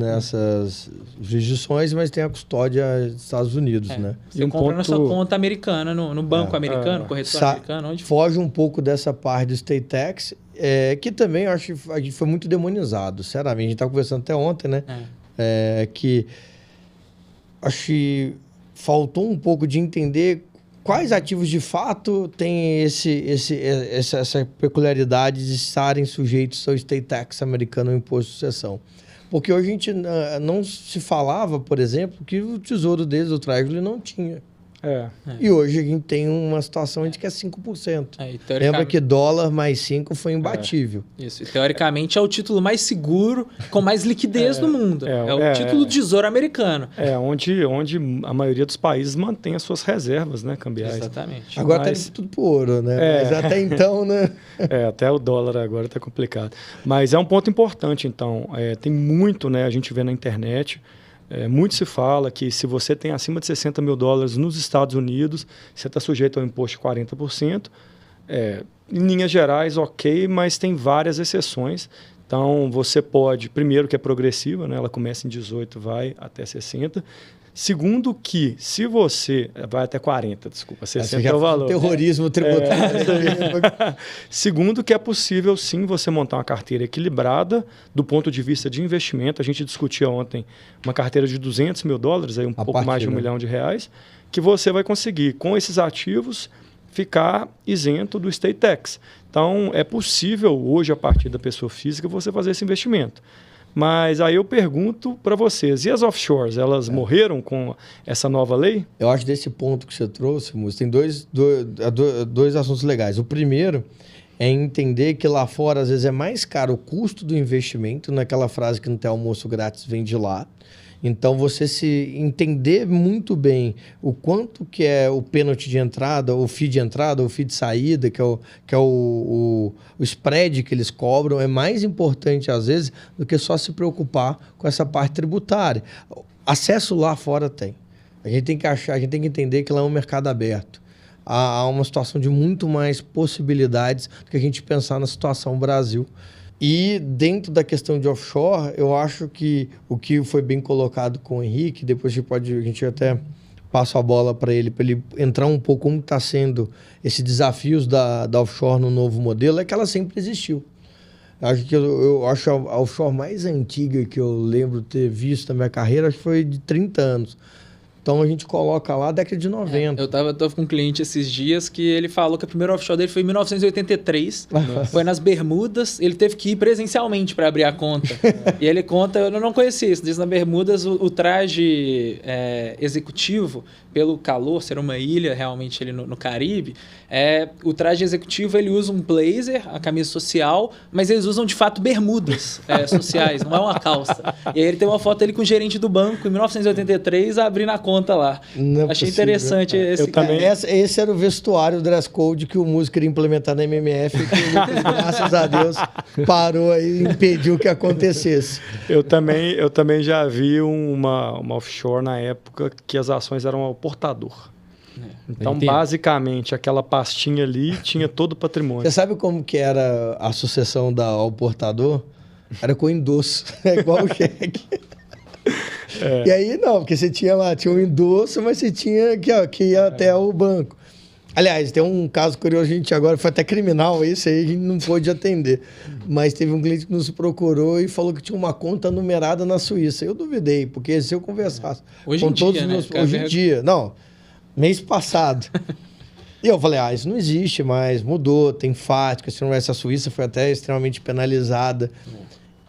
jurisdições, mas tem a custódia dos Estados Unidos, né? Você compra na sua conta americana, no banco americano, corretor americano, onde foge um pouco dessa parte do State Tax, que também eu acho que foi muito demonizado, sinceramente. A gente estava conversando até ontem, né? Que acho que faltou um pouco de entender quais ativos de fato têm essa peculiaridade de estarem sujeitos ao State Tax americano, ao imposto de sucessão. Porque hoje a gente não se falava, por exemplo, que o tesouro deles, o Treasury, não tinha. E hoje a gente tem uma situação de que é 5%. Lembra que dólar mais 5 foi imbatível. Isso. E teoricamente é o título mais seguro, com mais liquidez do mundo. É o título do Tesouro americano. Onde a maioria dos países mantém as suas reservas, né, cambiais. Exatamente. Agora está tudo por ouro, né? Mas até então, né? Até o dólar agora está complicado. Mas é um ponto importante, então. Tem muito, né? A gente vê na internet. Muito se fala que se você tem acima de $60 mil nos Estados Unidos, você está sujeito ao imposto de 40%. Em linhas gerais, ok, mas tem várias exceções. Então, você pode, primeiro que é progressiva, né? Ela começa em 18, vai até 60. Segundo que, se você... Vai até 40, desculpa. 60 é o valor. Terrorismo tributário. Segundo que é possível, sim, você montar uma carteira equilibrada do ponto de vista de investimento. A gente discutia ontem uma carteira de $200 mil, aí pouco mais de R$1 milhão, que você vai conseguir, com esses ativos, ficar isento do State Tax. Então, é possível hoje, a partir da pessoa física, você fazer esse investimento. Mas aí eu pergunto para vocês, e as offshores, elas morreram com essa nova lei? Eu acho desse ponto que você trouxe, Musso, tem dois assuntos legais. O primeiro é entender que lá fora, às vezes, é mais caro o custo do investimento, naquela frase que não tem almoço grátis, vem de lá. Então, você se entender muito bem o quanto que é o pênalti de entrada, o fee de entrada, o fee de saída, que é o spread que eles cobram, é mais importante, às vezes, do que só se preocupar com essa parte tributária. Acesso lá fora tem. A gente tem que entender que lá é um mercado aberto. Há uma situação de muito mais possibilidades do que a gente pensar na situação Brasil. E dentro da questão de offshore, eu acho que o que foi bem colocado com o Henrique, depois a gente até passo a bola para ele entrar um pouco como está sendo esses desafios da offshore no novo modelo, é que ela sempre existiu. Eu acho a offshore mais antiga que eu lembro ter visto na minha carreira, acho que foi de 30 anos. Então a gente coloca lá a década de 90. Eu tava com um cliente esses dias que ele falou que a primeira offshore dele foi em 1983. Foi nas Bermudas. Ele teve que ir presencialmente para abrir a conta. E ele conta, eu não conhecia isso, diz na Bermudas o traje executivo, pelo calor, ser uma ilha realmente ali no Caribe, o traje executivo ele usa um blazer, a camisa social, mas eles usam de fato bermudas sociais, não é uma calça. E aí ele tem uma foto dele com o gerente do banco em 1983 abrindo a conta lá. Achei interessante esse também. Esse era o vestuário, o dress code que o músico queria implementar na MMF, que graças a Deus parou aí e impediu que acontecesse. Eu também já vi uma offshore na época que as ações eram ao portador. Então, basicamente, aquela pastinha ali tinha todo o patrimônio. Você sabe como que era a sucessão ao portador? Era com endosso, igual o cheque. E aí não, porque você tinha um endosso, mas você tinha que ir até o banco. Aliás, tem um caso curioso, a gente agora foi até criminal, esse aí a gente não pôde atender. Mas teve um cliente que nos procurou e falou que tinha uma conta numerada na Suíça. Eu duvidei, porque se eu conversasse hoje com todos os meus... Hoje em dia, não, mês passado. E eu falei, isso não existe mais, mudou, tem FATCA, essa Suíça foi até extremamente penalizada.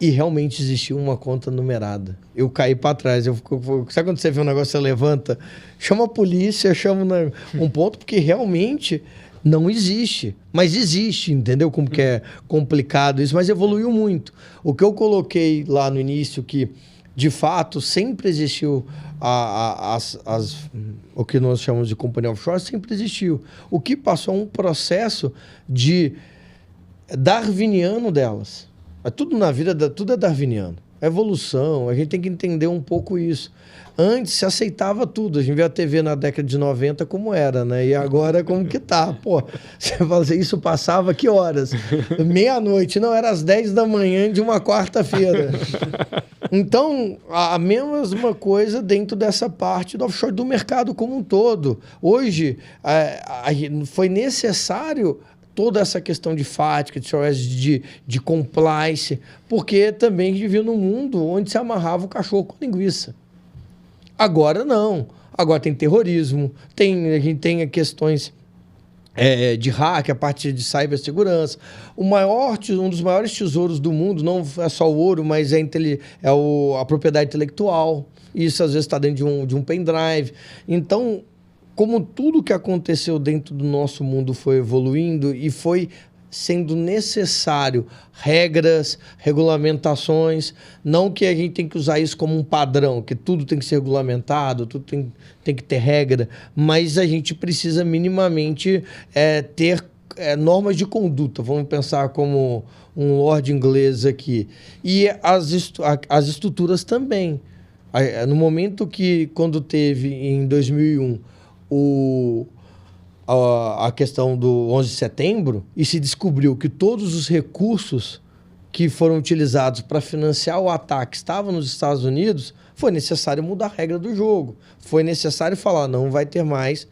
E realmente existiu uma conta numerada. Eu caí para trás. Sabe quando você vê um negócio, você levanta, chama a polícia, chama um ponto, porque realmente não existe. Mas existe, entendeu? Como que é complicado isso, mas evoluiu muito. O que eu coloquei lá no início, que de fato sempre existiu o que nós chamamos de companhia offshore, sempre existiu. O que passou é um processo darwiniano delas. Tudo na vida, tudo é darwiniano. É evolução, a gente tem que entender um pouco isso. Antes se aceitava tudo. A gente vê a TV na década de 90 como era, né? E agora como que tá? Pô, você fala assim, isso passava que horas? Meia-noite, não, era às 10 da manhã de uma quarta-feira. Então, a mesma coisa dentro dessa parte do offshore, do mercado como um todo. Hoje, foi necessário toda essa questão de FATCA, de compliance, porque também a gente vivia num mundo onde se amarrava o cachorro com linguiça. Agora não. Agora tem terrorismo, a gente tem questões de hack, a parte de cibersegurança. Um dos maiores tesouros do mundo, não é só o ouro, mas a propriedade intelectual. Isso às vezes está dentro de um pendrive. Então, como tudo que aconteceu dentro do nosso mundo foi evoluindo e foi sendo necessário regras, regulamentações, não que a gente tem que usar isso como um padrão, que tudo tem que ser regulamentado, tudo tem que ter regra, mas a gente precisa minimamente ter normas de conduta, vamos pensar como um lord inglês aqui, e as estruturas também. No momento quando teve em 2001 a questão do 11 de setembro e se descobriu que todos os recursos que foram utilizados para financiar o ataque estavam nos Estados Unidos, foi necessário mudar a regra do jogo. Foi necessário falar, não vai ter mais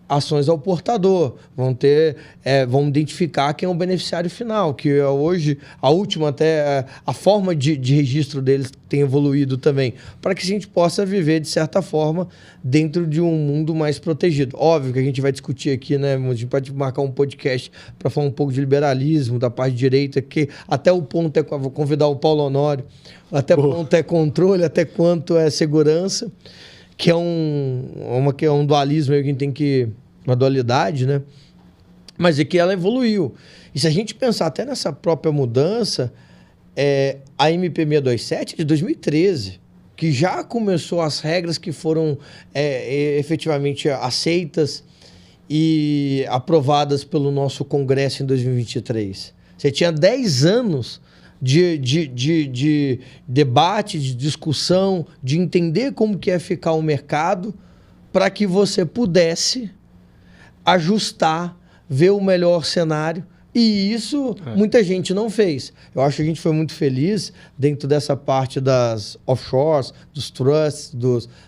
ações ao portador, vão identificar quem é o beneficiário final, que é hoje, a última até, a forma de registro deles tem evoluído também, para que a gente possa viver, de certa forma, dentro de um mundo mais protegido. Óbvio que a gente vai discutir aqui, né? A gente pode marcar um podcast para falar um pouco de liberalismo, da parte direita, que até o ponto vou convidar o Paulo Honório, até ponto é controle, até quanto é segurança, que é um dualismo aí que a gente tem que... uma dualidade, né? Mas é que ela evoluiu. E se a gente pensar até nessa própria mudança, a MP 627 é de 2013, que já começou as regras que foram efetivamente aceitas e aprovadas pelo nosso Congresso em 2023. Você tinha 10 anos de debate, de discussão, de entender como que ia ficar o mercado para que você pudesse ajustar, ver o melhor cenário E isso muita gente não fez. Eu acho que a gente foi muito feliz dentro dessa parte das offshores, dos trusts,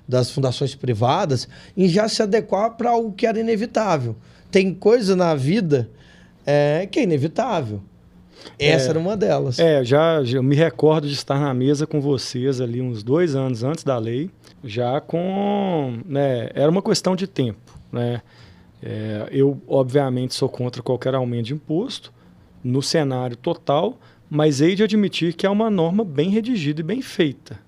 das fundações privadas, em já se adequar para algo que era inevitável. Tem coisa na vida que é inevitável. Essa era uma delas. Já me recordo de estar na mesa com vocês ali uns 2 anos antes da lei, já com... né, era uma questão de tempo, né? Eu, obviamente, sou contra qualquer aumento de imposto no cenário total, mas hei de admitir que é uma norma bem redigida e bem feita,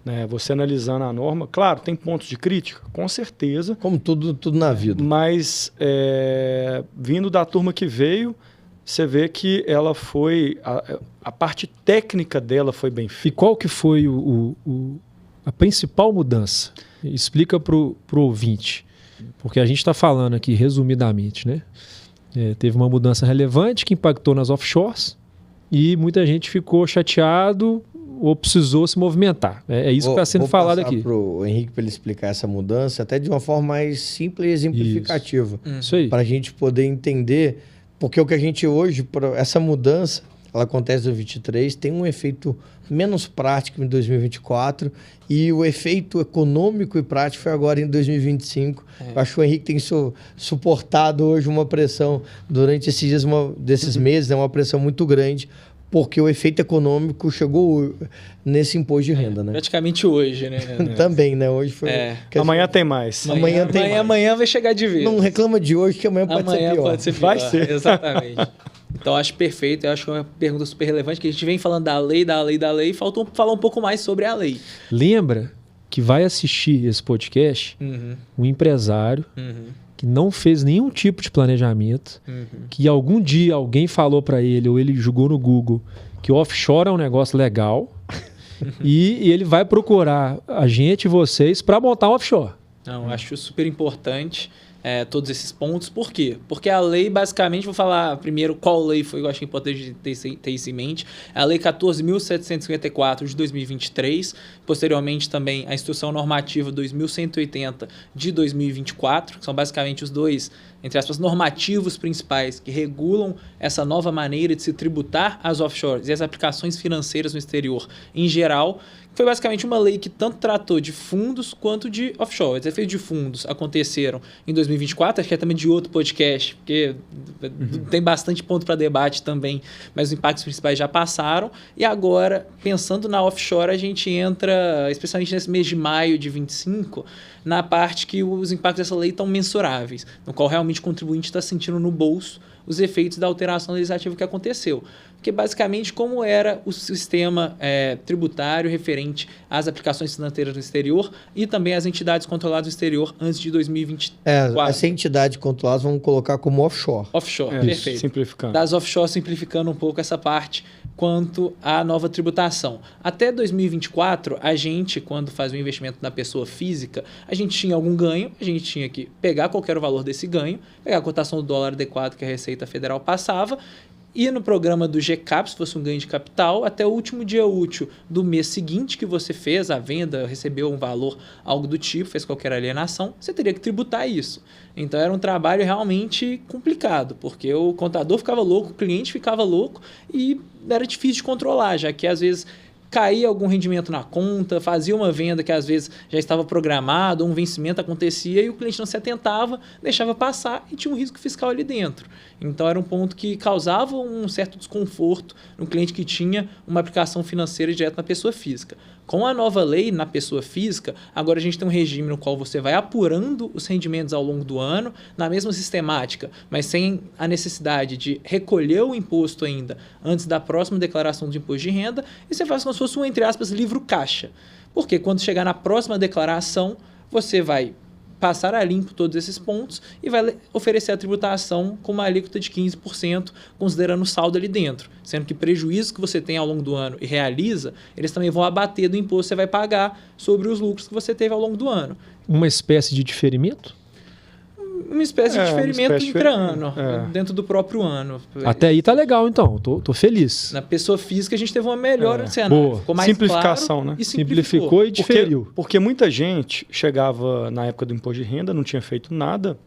né? Você analisando a norma, claro, tem pontos de crítica, com certeza. Como tudo na vida. Mas, vindo da turma que veio, você vê que ela foi... A parte técnica dela foi bem feita. E qual que foi a principal mudança? Explica para o ouvinte. Porque a gente está falando aqui, resumidamente, né? Teve uma mudança relevante que impactou nas offshores e muita gente ficou chateado ou precisou se movimentar. É isso que está sendo falado aqui. Vou para o Henrique para ele explicar essa mudança até de uma forma mais simples e exemplificativa. Isso aí. Para a gente poder entender, porque o que a gente hoje, essa mudança, ela acontece no 23, tem um efeito menos prático em 2024 e o efeito econômico e prático foi agora em 2025. Eu acho que o Henrique tem suportado hoje uma pressão durante esses dias, desses meses, uma pressão muito grande, porque o efeito econômico chegou nesse imposto de renda, né? Praticamente hoje, né? Também, né? Hoje foi... Amanhã tem mais. Amanhã vai chegar de vez. Não reclama de hoje, que amanhã pode ser pior. Pode ser pior. Vai ser. Exatamente. Então, acho perfeito. Eu acho que é uma pergunta super relevante, que a gente vem falando da lei, e faltou falar um pouco mais sobre a lei. Lembra que vai assistir esse podcast um empresário que não fez nenhum tipo de planejamento, que algum dia alguém falou para ele, ou ele jogou no Google, que o offshore é um negócio legal, e ele vai procurar a gente e vocês para montar um offshore. Não, acho super importante todos esses pontos. Por quê? Porque a lei, basicamente, vou falar primeiro qual lei foi, eu acho importante ter isso em mente. A Lei 14.754 de 2023, posteriormente também a Instrução Normativa 2180 de 2024, que são basicamente os dois, entre aspas, normativos principais que regulam essa nova maneira de se tributar as offshores e as aplicações financeiras no exterior em geral. Foi basicamente uma lei que tanto tratou de fundos quanto de offshore. Os efeitos de fundos aconteceram em 2024, acho que é também de outro podcast, porque tem bastante ponto para debate também, mas os impactos principais já passaram. E agora, pensando na offshore, a gente entra, especialmente nesse mês de maio de 25, na parte que os impactos dessa lei estão mensuráveis, no qual realmente o contribuinte está sentindo no bolso os efeitos da alteração legislativa que aconteceu. Porque, basicamente, como era o sistema tributário referente às aplicações financeiras no exterior e também às entidades controladas no exterior antes de 2024. Essa entidade controlada vamos colocar como offshore. Offshore, perfeito. Simplificando. Das offshore, simplificando um pouco essa parte quanto à nova tributação. Até 2024, a gente, quando fazia um investimento na pessoa física, a gente tinha algum ganho, a gente tinha que pegar qual era o valor desse ganho, pegar a cotação do dólar adequado que a Receita Federal passava, e no programa do GCAP, se fosse um ganho de capital, até o último dia útil do mês seguinte que você fez a venda, recebeu um valor, algo do tipo, fez qualquer alienação, você teria que tributar isso. Então era um trabalho realmente complicado, porque o contador ficava louco, o cliente ficava louco e era difícil de controlar, já que às vezes caía algum rendimento na conta, fazia uma venda que às vezes já estava programado, um vencimento acontecia e o cliente não se atentava, deixava passar e tinha um risco fiscal ali dentro. Então era um ponto que causava um certo desconforto no cliente que tinha uma aplicação financeira direta na pessoa física. Com a nova lei na pessoa física, agora a gente tem um regime no qual você vai apurando os rendimentos ao longo do ano, na mesma sistemática, mas sem a necessidade de recolher o imposto ainda antes da próxima declaração de imposto de renda, e você faz como se fosse um, entre aspas, livro caixa. Porque quando chegar na próxima declaração, você vai passar a limpo todos esses pontos e vai oferecer a tributação com uma alíquota de 15%, considerando o saldo ali dentro. Sendo que prejuízos que você tem ao longo do ano e realiza, eles também vão abater do imposto que você vai pagar sobre os lucros que você teve ao longo do ano. Uma espécie de diferimento? Uma espécie de diferimento intra-ano, dentro do próprio ano. Até aí tá legal, então. Tô feliz. Na pessoa física, a gente teve uma melhora no cenário. Boa. Ficou mais Simplificação, claro, né? E simplificou e diferiu. Porque muita gente chegava na época do imposto de renda, não tinha feito nada,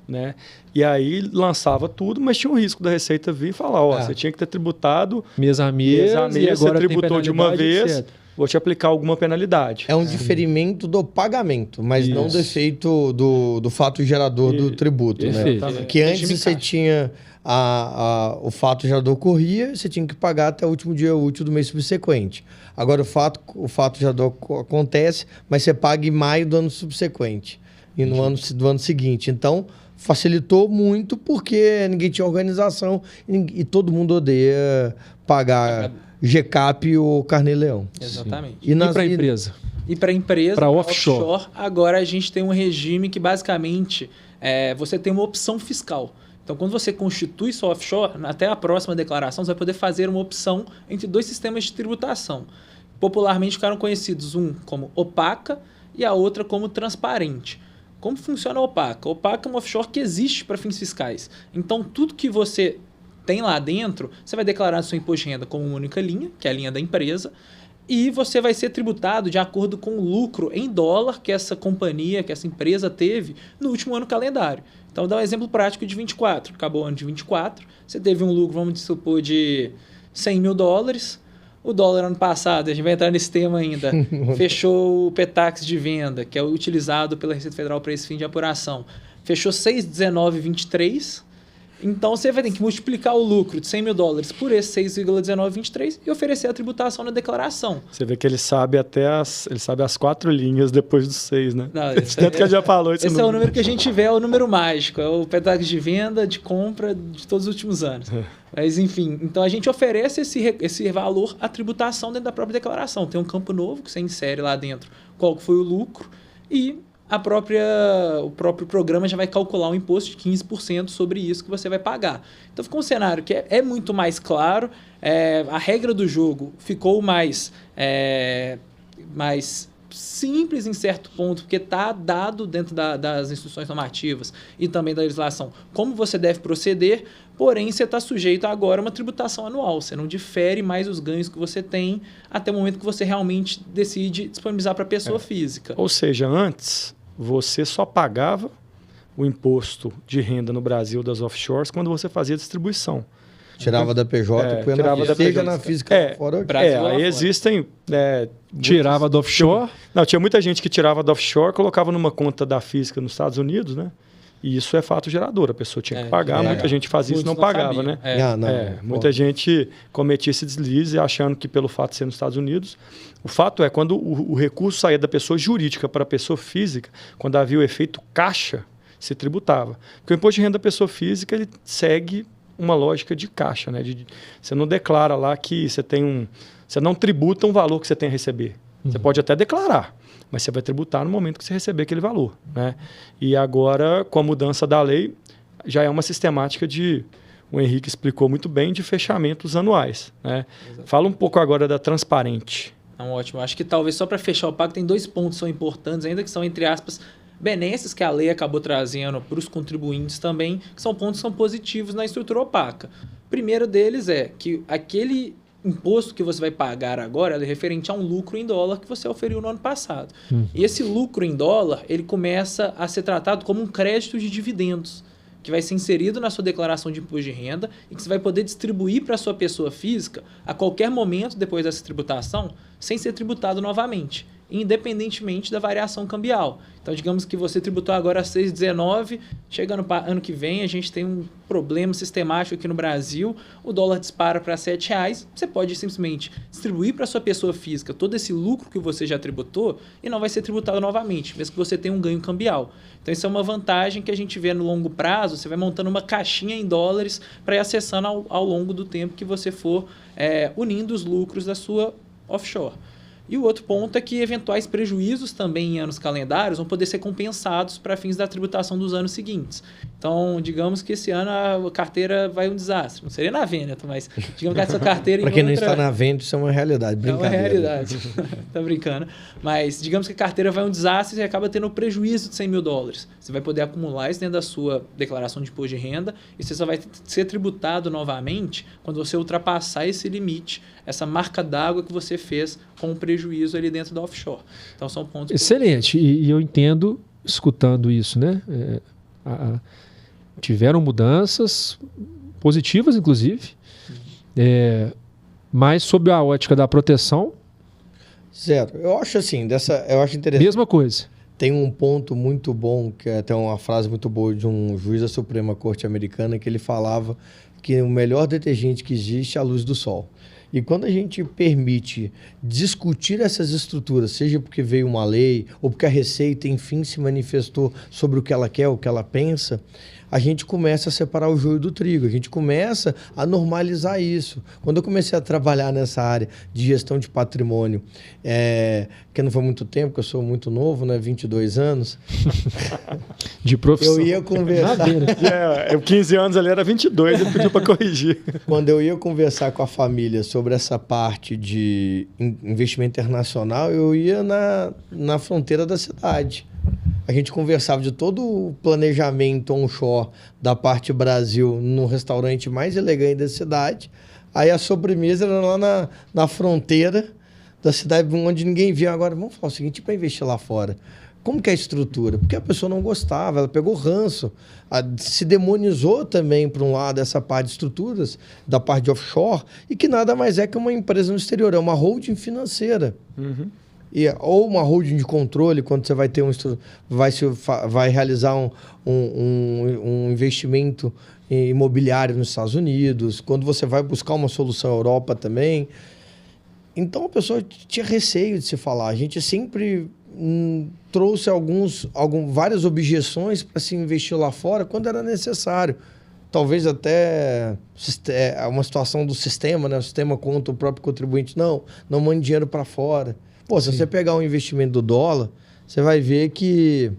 né? E aí lançava tudo, mas tinha um risco da Receita vir e falar, você tinha que ter tributado mês a mês, e agora você tributou de uma vez, etc. vou te aplicar alguma penalidade. É um diferimento do pagamento, mas não do efeito do fato gerador do tributo, Perfeito. né? Que antes você tinha o fato gerador corria, você tinha que pagar até o último dia útil do mês subsequente. Agora o fato gerador acontece, mas você paga em maio do ano subsequente e no ano do ano seguinte. Então, facilitou muito porque ninguém tinha organização e todo mundo odeia pagar GCAP ou Carnê-Leão. Exatamente. E para a empresa? E para a empresa, para offshore, agora a gente tem um regime que basicamente você tem uma opção fiscal. Então, quando você constitui sua offshore, até a próxima declaração, você vai poder fazer uma opção entre dois sistemas de tributação. Popularmente ficaram conhecidos um como opaca e a outra como transparente. Como funciona a opaca? A opaca é uma offshore que existe para fins fiscais. Então, tudo que você tem lá dentro, você vai declarar seu imposto de renda como uma única linha, que é a linha da empresa, e você vai ser tributado de acordo com o lucro em dólar que essa companhia, que essa empresa teve no último ano calendário. Então, vou dar um exemplo prático de 24. Acabou o ano de 24, você teve um lucro, vamos supor, de $100 mil. O dólar ano passado, a gente vai entrar nesse tema ainda, fechou o PETAX de venda, que é utilizado pela Receita Federal para esse fim de apuração. Fechou 6,1923. Então, você vai ter que multiplicar o lucro de $100 mil por esse 6,1923 e oferecer a tributação na declaração. Você vê que ele sabe as 4 linhas depois dos 6, né? Não, tanto que ele já falou esse número. É o número que a gente vê, é o número mágico, é o PETAX de venda, de compra de todos os últimos anos. Mas, enfim, então a gente oferece esse valor à tributação dentro da própria declaração. Tem um campo novo que você insere lá dentro qual que foi o lucro e o próprio programa já vai calcular um imposto de 15% sobre isso que você vai pagar. Então ficou um cenário que é muito mais claro, a regra do jogo ficou mais simples em certo ponto, porque está dado dentro das instruções normativas e também da legislação como você deve proceder, porém você está sujeito agora a uma tributação anual, você não difere mais os ganhos que você tem até o momento que você realmente decide disponibilizar para a pessoa física. Ou seja, antes você só pagava o imposto de renda no Brasil das offshores quando você fazia distribuição. Tirava da PJ, seja na física fora. Aí existem... tirava do offshore? Tinha muita gente que tirava do offshore, colocava numa conta da física nos Estados Unidos, né? E isso é fato gerador, a pessoa tinha que pagar, muita gente fazia isso e não pagava, né? Muita gente cometia esse deslize achando que pelo fato de ser nos Estados Unidos. O fato é, quando o recurso saía da pessoa jurídica para a pessoa física, quando havia o efeito caixa, se tributava. Porque o imposto de renda da pessoa física, ele segue uma lógica de caixa, né? Você não declara lá que você não tributa um valor que você tem a receber. Você pode até declarar, mas você vai tributar no momento que você receber aquele valor, né? E agora, com a mudança da lei, já é uma sistemática o Henrique explicou muito bem, de fechamentos anuais, né? Fala um pouco agora da transparente. Ótimo. Acho que talvez só para fechar o pacto tem 2 pontos que são importantes, ainda que são, entre aspas, benesses que a lei acabou trazendo para os contribuintes também, que são pontos que são positivos na estrutura opaca. O primeiro deles é que aquele imposto que você vai pagar agora é referente a um lucro em dólar que você oferiu no ano passado. E esse lucro em dólar, ele começa a ser tratado como um crédito de dividendos, que vai ser inserido na sua declaração de imposto de renda e que você vai poder distribuir para a sua pessoa física a qualquer momento depois dessa tributação, sem ser tributado novamente, independentemente da variação cambial. Então, digamos que você tributou agora a 6,19, chegando para ano que vem, a gente tem um problema sistemático aqui no Brasil, o dólar dispara para R$7, você pode simplesmente distribuir para a sua pessoa física todo esse lucro que você já tributou e não vai ser tributado novamente, mesmo que você tenha um ganho cambial. Então, isso é uma vantagem que a gente vê no longo prazo, você vai montando uma caixinha em dólares para ir acessando ao longo do tempo que você for unindo os lucros da sua offshore. E o outro ponto é que eventuais prejuízos também em anos calendários vão poder ser compensados para fins da tributação dos anos seguintes. Então, digamos que esse ano a carteira vai um desastre. Não seria na Vêneto, mas digamos que essa carteira... Para quem não está na Vêneto, isso é uma realidade. Brincadeira. É uma realidade. Tá brincando. Mas digamos que a carteira vai um desastre e acaba tendo um prejuízo de $100 mil. Você vai poder acumular isso dentro da sua declaração de imposto de renda e você só vai ser tributado novamente quando você ultrapassar esse limite, essa marca d'água que você fez com o prejuízo ali dentro da offshore. Então, são pontos... Excelente. E eu entendo, escutando isso, né? tiveram mudanças positivas, inclusive, mas sob a ótica da proteção... Zero. Eu acho assim, eu acho interessante. Mesma coisa. Tem um ponto muito bom, que é até uma frase muito boa de um juiz da Suprema Corte Americana, que ele falava que o melhor detergente que existe é a luz do sol. E quando a gente permite discutir essas estruturas, seja porque veio uma lei ou porque a Receita, enfim, se manifestou sobre o que ela quer, o que ela pensa, a gente começa a separar o joio do trigo, a gente começa a normalizar isso. Quando eu comecei a trabalhar nessa área de gestão de patrimônio, que não foi muito tempo, porque eu sou muito novo, né, 22 anos. De profissão. Eu ia conversar... 15 anos ali era 22, ele pediu para corrigir. Quando eu ia conversar com a família sobre essa parte de investimento internacional, eu ia na fronteira da cidade. A gente conversava de todo o planejamento onshore da parte Brasil no restaurante mais elegante da cidade. Aí a sobremesa era lá na fronteira da cidade onde ninguém via. Agora, vamos falar o seguinte, para investir lá fora, como que é a estrutura? Porque a pessoa não gostava, ela pegou ranço, se demonizou também, por um lado, essa parte de estruturas, da parte de offshore, e que nada mais é que uma empresa no exterior, é uma holding financeira. Uhum. Ou uma holding de controle, quando você vai ter vai realizar um investimento imobiliário nos Estados Unidos, quando você vai buscar uma solução na Europa também. Então a pessoa tinha receio de se falar. A gente sempre trouxe várias objeções para se investir lá fora quando era necessário. Talvez até uma situação do sistema, né? O sistema contra o próprio contribuinte. Não mande dinheiro para fora. Pô, se você pegar um investimento do dólar, você vai ver que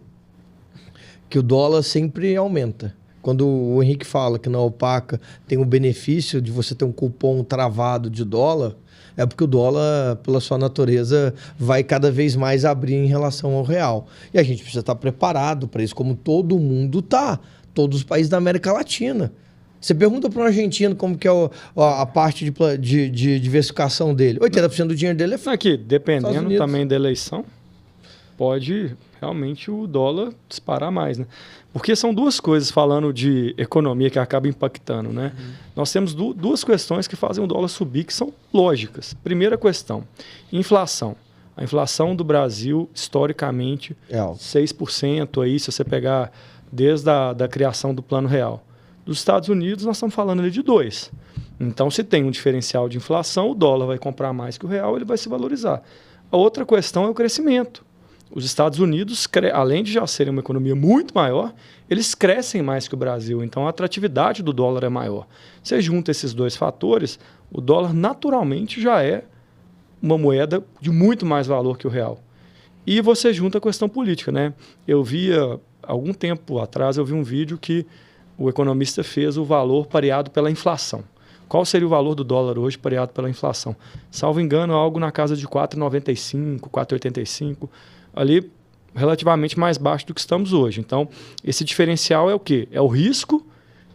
o dólar sempre aumenta. Quando o Henrique fala que na Opaca tem o benefício de você ter um cupom travado de dólar, é porque o dólar, pela sua natureza, vai cada vez mais abrir em relação ao real. E a gente precisa estar preparado para isso, como todo mundo está. Todos os países da América Latina. Você pergunta para um argentino como que é a parte de diversificação dele. 80% do dinheiro dele é aqui, dependendo também da eleição, pode realmente o dólar disparar mais, né? Porque são duas coisas, falando de economia, que acaba impactando, né? Nós temos duas questões que fazem o dólar subir, que são lógicas. Primeira questão, inflação. A inflação do Brasil, historicamente, 6%, aí, se você pegar desde a criação do Plano Real. Dos Estados Unidos, nós estamos falando ali de 2%. Então, se tem um diferencial de inflação, o dólar vai comprar mais que o real, ele vai se valorizar. A outra questão é o crescimento. Os Estados Unidos, além de já serem uma economia muito maior, eles crescem mais que o Brasil. Então, a atratividade do dólar é maior. Você junta esses dois fatores, o dólar naturalmente já é uma moeda de muito mais valor que o real. E você junta a questão política, né? Algum tempo atrás, eu vi um vídeo que o economista fez o valor pareado pela inflação. Qual seria o valor do dólar hoje pareado pela inflação? Salvo engano, algo na casa de 4,95, 4,85, ali relativamente mais baixo do que estamos hoje. Então, esse diferencial é o quê? É o risco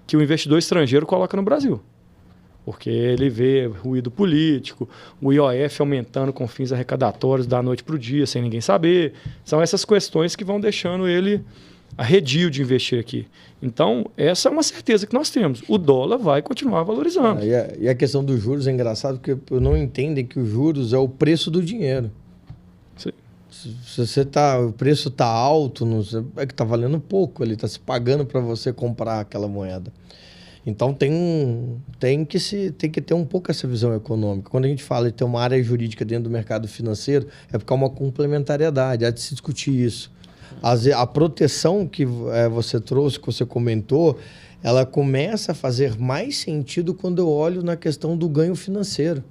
que o investidor estrangeiro coloca no Brasil. Porque ele vê ruído político, o IOF aumentando com fins arrecadatórios da noite para o dia, sem ninguém saber. São essas questões que vão deixando ele arredio de investir aqui. Então, essa é uma certeza que nós temos. O dólar vai continuar valorizando. E a questão dos juros é engraçado, porque eu não entendo que os juros é o preço do dinheiro. Sim. Se o preço está alto, é que está valendo pouco, ele está se pagando para você comprar aquela moeda. Então, tem que ter um pouco essa visão econômica. Quando a gente fala de ter uma área jurídica dentro do mercado financeiro, é porque é uma complementariedade, há de se discutir isso. A proteção que você trouxe, que você comentou, ela começa a fazer mais sentido quando eu olho na questão do ganho financeiro.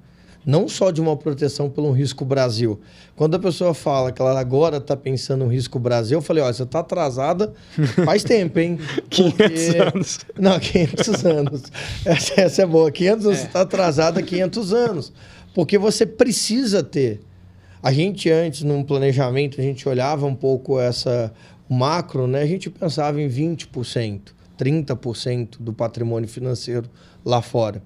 Não só de uma proteção pelo risco Brasil. Quando a pessoa fala que ela agora está pensando no risco Brasil, eu falei, olha, você está atrasada faz tempo, hein? 500 anos. Não, 500 anos. Essa é boa. 500 anos, você está atrasada 500 anos. Porque você precisa ter. A gente antes, num planejamento, a gente olhava um pouco o macro, né? A gente pensava em 20%, 30% do patrimônio financeiro lá fora.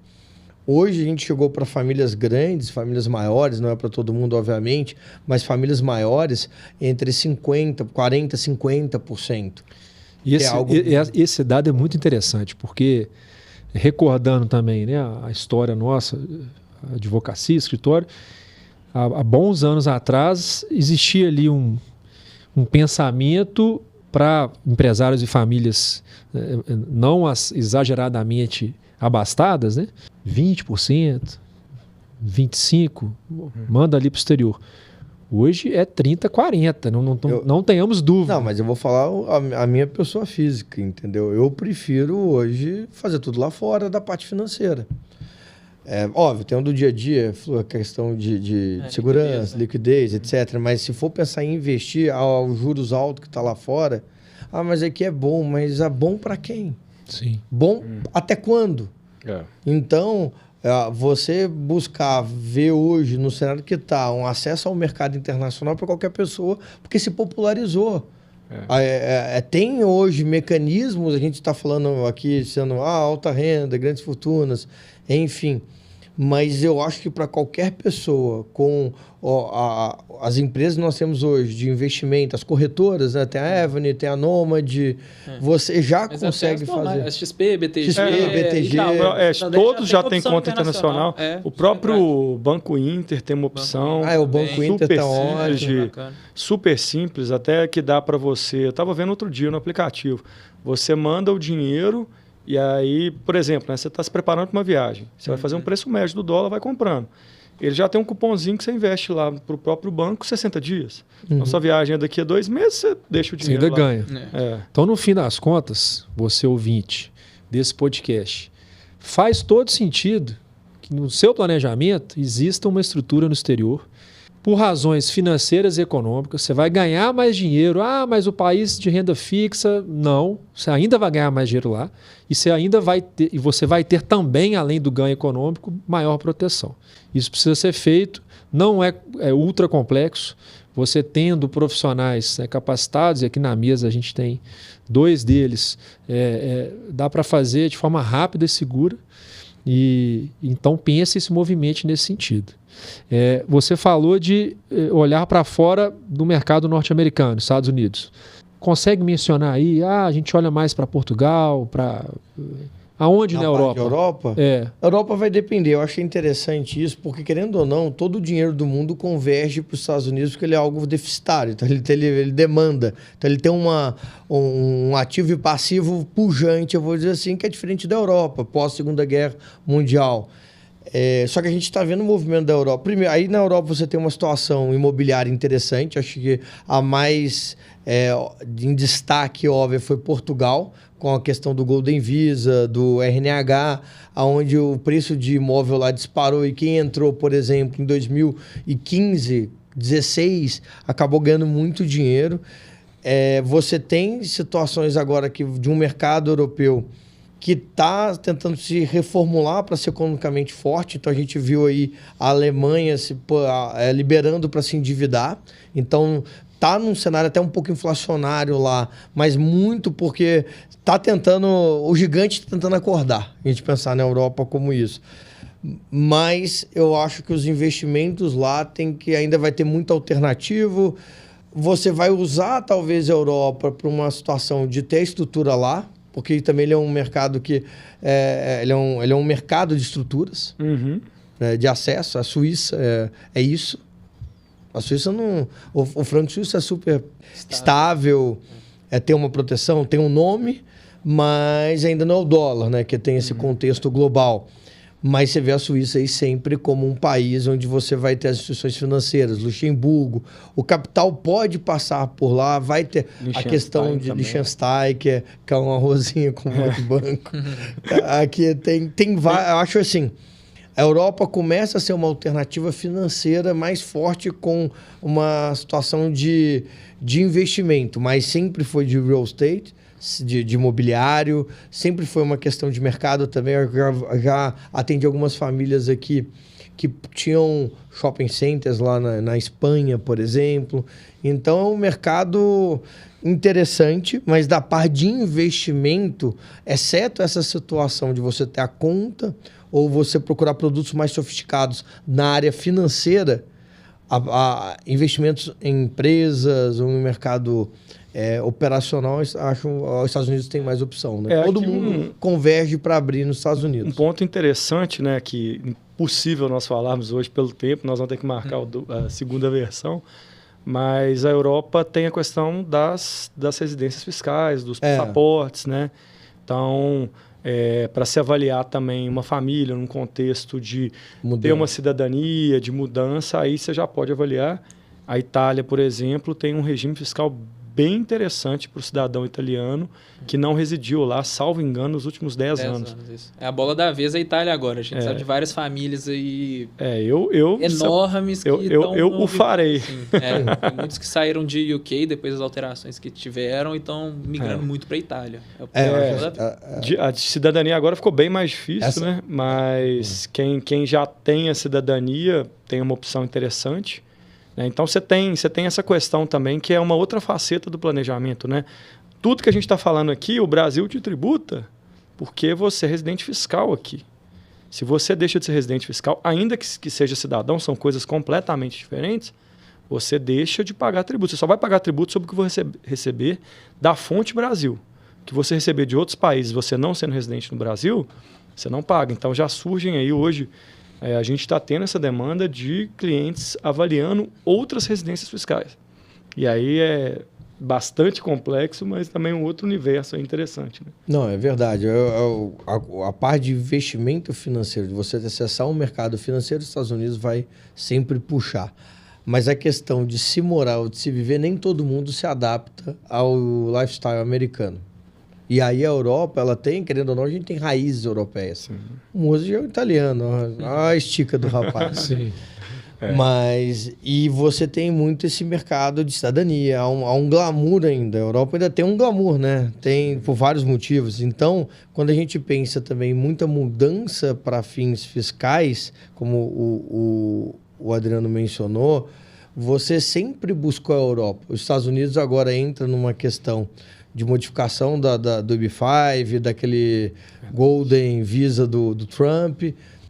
Hoje a gente chegou para famílias grandes, famílias maiores, não é para todo mundo, obviamente, mas famílias maiores, entre 40% e 50%. E esse dado é muito interessante, porque, recordando também, né, a história nossa, a advocacia, escritório, há bons anos atrás existia ali um pensamento para empresários e famílias não exageradamente abastadas, né? 20%, 25%, manda ali para o exterior. Hoje é 30%, 40%, não tenhamos dúvida. Não, mas eu vou falar a minha pessoa física, entendeu? Eu prefiro hoje fazer tudo lá fora da parte financeira. Óbvio, tem um do dia a dia, a questão de segurança, liquidez, etc. Mas se for pensar em investir aos juros altos que está lá fora, mas aqui é bom, mas é bom para quem? Sim. Bom até quando? Então, você buscar ver hoje, no cenário que está, um acesso ao mercado internacional para qualquer pessoa, porque se popularizou. Tem hoje mecanismos, a gente está falando aqui sendo alta renda, grandes fortunas, enfim. Mas eu acho que para qualquer pessoa, com as empresas que nós temos hoje de investimento, as corretoras, né? Tem a Avenue, tem a Nomad, você já consegue fazer. XP, BTG. BTG. Todos já têm conta internacional. O próprio Banco Inter tem uma opção. O Banco Inter está ótimo. Super simples, até que dá para você. Eu estava vendo outro dia no aplicativo. Você manda o dinheiro. E aí, por exemplo, né, você está se preparando para uma viagem. Você vai fazer um preço médio do dólar, vai comprando. Ele já tem um cupomzinho que você investe lá para o próprio banco, 60 dias. Então, sua viagem é daqui a 2 meses, você deixa o dinheiro lá. Você ainda ganha. Então, no fim das contas, você ouvinte desse podcast, faz todo sentido que no seu planejamento exista uma estrutura no exterior. Por razões financeiras e econômicas, você vai ganhar mais dinheiro. Mas o país de renda fixa, não. Você ainda vai ganhar mais dinheiro lá e você vai ter também, além do ganho econômico, maior proteção. Isso precisa ser feito, não é ultra complexo. Você tendo profissionais capacitados, e aqui na mesa a gente tem 2 deles, dá para fazer de forma rápida e segura. E então pense e se movimente nesse sentido. Você falou de olhar para fora do mercado norte-americano, Estados Unidos. Consegue mencionar aí, a gente olha mais para Portugal, para... Aonde na Europa? Europa? A Europa vai depender. Eu achei interessante isso, porque querendo ou não, todo o dinheiro do mundo converge para os Estados Unidos, porque ele é algo deficitário. Então ele demanda. Então ele tem um ativo e passivo pujante, eu vou dizer assim, que é diferente da Europa, pós-Segunda Guerra Mundial. Só que a gente está vendo o movimento da Europa. Primeiro, aí na Europa você tem uma situação imobiliária interessante. Acho que a mais em destaque, óbvio, foi Portugal, com a questão do Golden Visa, do RNH, onde o preço de imóvel lá disparou e quem entrou, por exemplo, em 2015, 2016, acabou ganhando muito dinheiro. Você tem situações agora de um mercado europeu que está tentando se reformular para ser economicamente forte. Então, a gente viu aí a Alemanha liberando para se endividar. Então, está num cenário até um pouco inflacionário lá, mas muito porque o gigante está tentando acordar. A gente pensar na Europa como isso. Mas eu acho que os investimentos lá ainda vai ter muito alternativo. Você vai usar, talvez, a Europa para uma situação de ter estrutura lá, porque também ele é um mercado que ele é um mercado de estruturas, de acesso. A Suíça é isso. A Suíça não... O franco suíço é super estável, tem uma proteção, tem um nome, mas ainda não é o dólar, né? Que tem esse contexto global. Mas você vê a Suíça aí sempre como um país onde você vai ter as instituições financeiras, Luxemburgo, o capital pode passar por lá, vai ter a questão de Liechtenstein, que é uma rosinha com um monte de banco. Aqui tem vários, eu acho assim, a Europa começa a ser uma alternativa financeira mais forte com uma situação de investimento, mas sempre foi de real estate, de imobiliário, sempre foi uma questão de mercado também. Eu já atendi algumas famílias aqui que tinham shopping centers lá na Espanha, por exemplo. Então, é um mercado interessante, mas da parte de investimento, exceto essa situação de você ter a conta ou você procurar produtos mais sofisticados na área financeira, investimentos em empresas ou no mercado operacional, acho os Estados Unidos tem mais opção, né? Todo mundo converge para abrir nos Estados Unidos. Um ponto interessante, né, que impossível nós falarmos hoje pelo tempo, nós vamos ter que marcar a segunda versão, mas a Europa tem a questão das residências fiscais, dos passaportes, né? Então, para se avaliar também uma família num contexto de ter uma cidadania, de mudança, aí você já pode avaliar. A Itália, por exemplo, tem um regime fiscal bem interessante para o cidadão italiano que não residiu lá, salvo engano, nos últimos 10 anos. Isso. É a bola da vez a Itália agora. A gente sabe de várias famílias aí enormes que eu farei. Assim, tem muitos que saíram de UK depois das alterações que tiveram e estão migrando muito para a Itália. A cidadania agora ficou bem mais difícil, né? Mas quem já tem a cidadania tem uma opção interessante. Então, você tem essa questão também, que é uma outra faceta do planejamento, né? Tudo que a gente está falando aqui, o Brasil te tributa porque você é residente fiscal aqui. Se você deixa de ser residente fiscal, ainda que seja cidadão, são coisas completamente diferentes, você deixa de pagar tributo. Você só vai pagar tributo sobre o que você receber da fonte Brasil. O que você receber de outros países, você não sendo residente no Brasil, você não paga. Então, já surgem aí hoje... a gente está tendo essa demanda de clientes avaliando outras residências fiscais. E aí é bastante complexo, mas também um outro universo interessante. Né? Não, é verdade. A parte de investimento financeiro, de você acessar um mercado financeiro, os Estados Unidos vai sempre puxar. Mas a questão de se morar ou de se viver, nem todo mundo se adapta ao lifestyle americano. E aí a Europa, ela tem, querendo ou não, a gente tem raízes europeias. Sim. O Mozart é um italiano, a estica do rapaz. Sim. Mas, e você tem muito esse mercado de cidadania, há um glamour ainda. A Europa ainda tem um glamour, né? Tem por vários motivos. Então, quando a gente pensa também em muita mudança para fins fiscais, como o Adriano mencionou, você sempre buscou a Europa. Os Estados Unidos agora entra numa questão de modificação do EB5, daquele Golden Visa do Trump,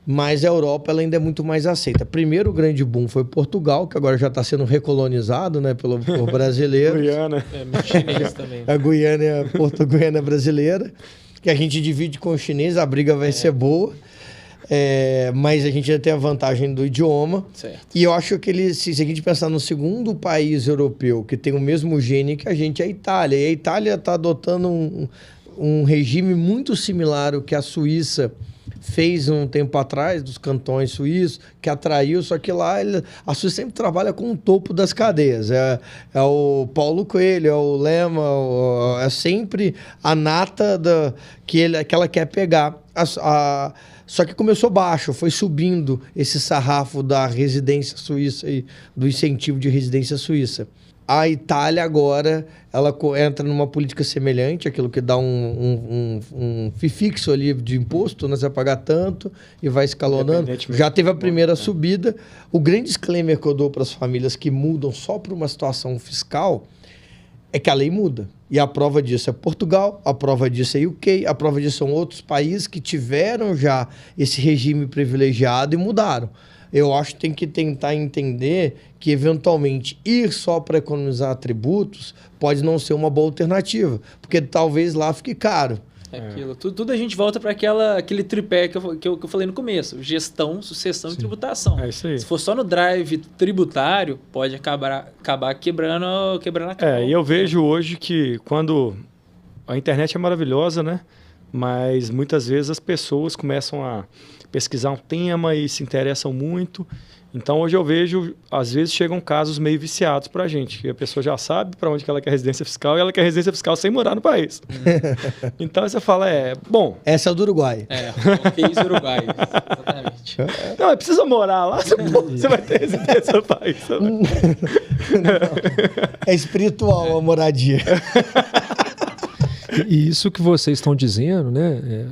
mas a Europa ela ainda é muito mais aceita. Primeiro o grande boom foi Portugal, que agora já está sendo recolonizado, né, por brasileiros. Guiana. Chinês também. A Guiana brasileira, que a gente divide com os chineses, a briga vai ser boa. Mas a gente já tem a vantagem do idioma. Certo. E eu acho que se a gente pensar no segundo país europeu que tem o mesmo gene que a gente, é a Itália. E a Itália está adotando um regime muito similar ao que a Suíça fez um tempo atrás, dos cantões suíços, que atraiu, só que lá a Suíça sempre trabalha com o topo das cadeias. É o Paulo Coelho, é o Lema, é sempre a nata que ela quer pegar. Só que começou baixo, foi subindo esse sarrafo da residência suíça e do incentivo de residência suíça. A Itália agora, ela entra numa política semelhante, aquilo que dá um FII fixo ali de imposto, né? Você vai pagar tanto e vai escalonando. Já teve a primeira subida. O grande disclaimer que eu dou para as famílias que mudam só por uma situação fiscal é que a lei muda. E a prova disso é Portugal, a prova disso é UK, a prova disso são outros países que tiveram já esse regime privilegiado e mudaram. Eu acho que tem que tentar entender que, eventualmente, ir só para economizar tributos pode não ser uma boa alternativa, porque talvez lá fique caro. Aquilo. Tudo a gente volta para aquele tripé que eu falei no começo: gestão, sucessão e tributação. É isso aí. Se for só no drive tributário, pode acabar quebrando a cara. E eu vejo hoje que quando a internet é maravilhosa, né? Mas muitas vezes as pessoas começam a pesquisar um tema e se interessam muito. Então, hoje eu vejo, às vezes chegam casos meio viciados para a gente, que a pessoa já sabe para onde que ela quer residência fiscal e ela quer residência fiscal sem morar no país. Então, você fala, bom... Essa é do Uruguai. O case Uruguai, exatamente. Não, precisa morar lá, você vai ter residência no país. É espiritual a moradia. E isso que vocês estão dizendo, né?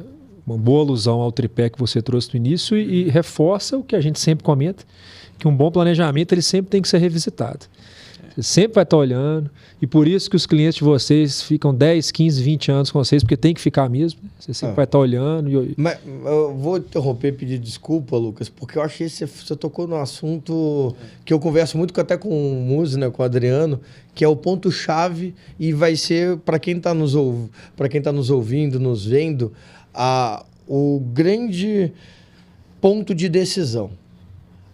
Uma boa alusão ao tripé que você trouxe no início e reforça o que a gente sempre comenta, que um bom planejamento ele sempre tem que ser revisitado. Você sempre vai estar olhando. E por isso que os clientes de vocês ficam 10, 15, 20 anos com vocês, porque tem que ficar mesmo. Você sempre vai estar olhando. Mas eu vou interromper e pedir desculpa, Lucas, porque eu achei que você tocou num assunto que eu converso muito até com o Muzi, né, com o Adriano, que é o ponto-chave e vai ser, para quem está nos ouvindo, nos vendo, o grande ponto de decisão.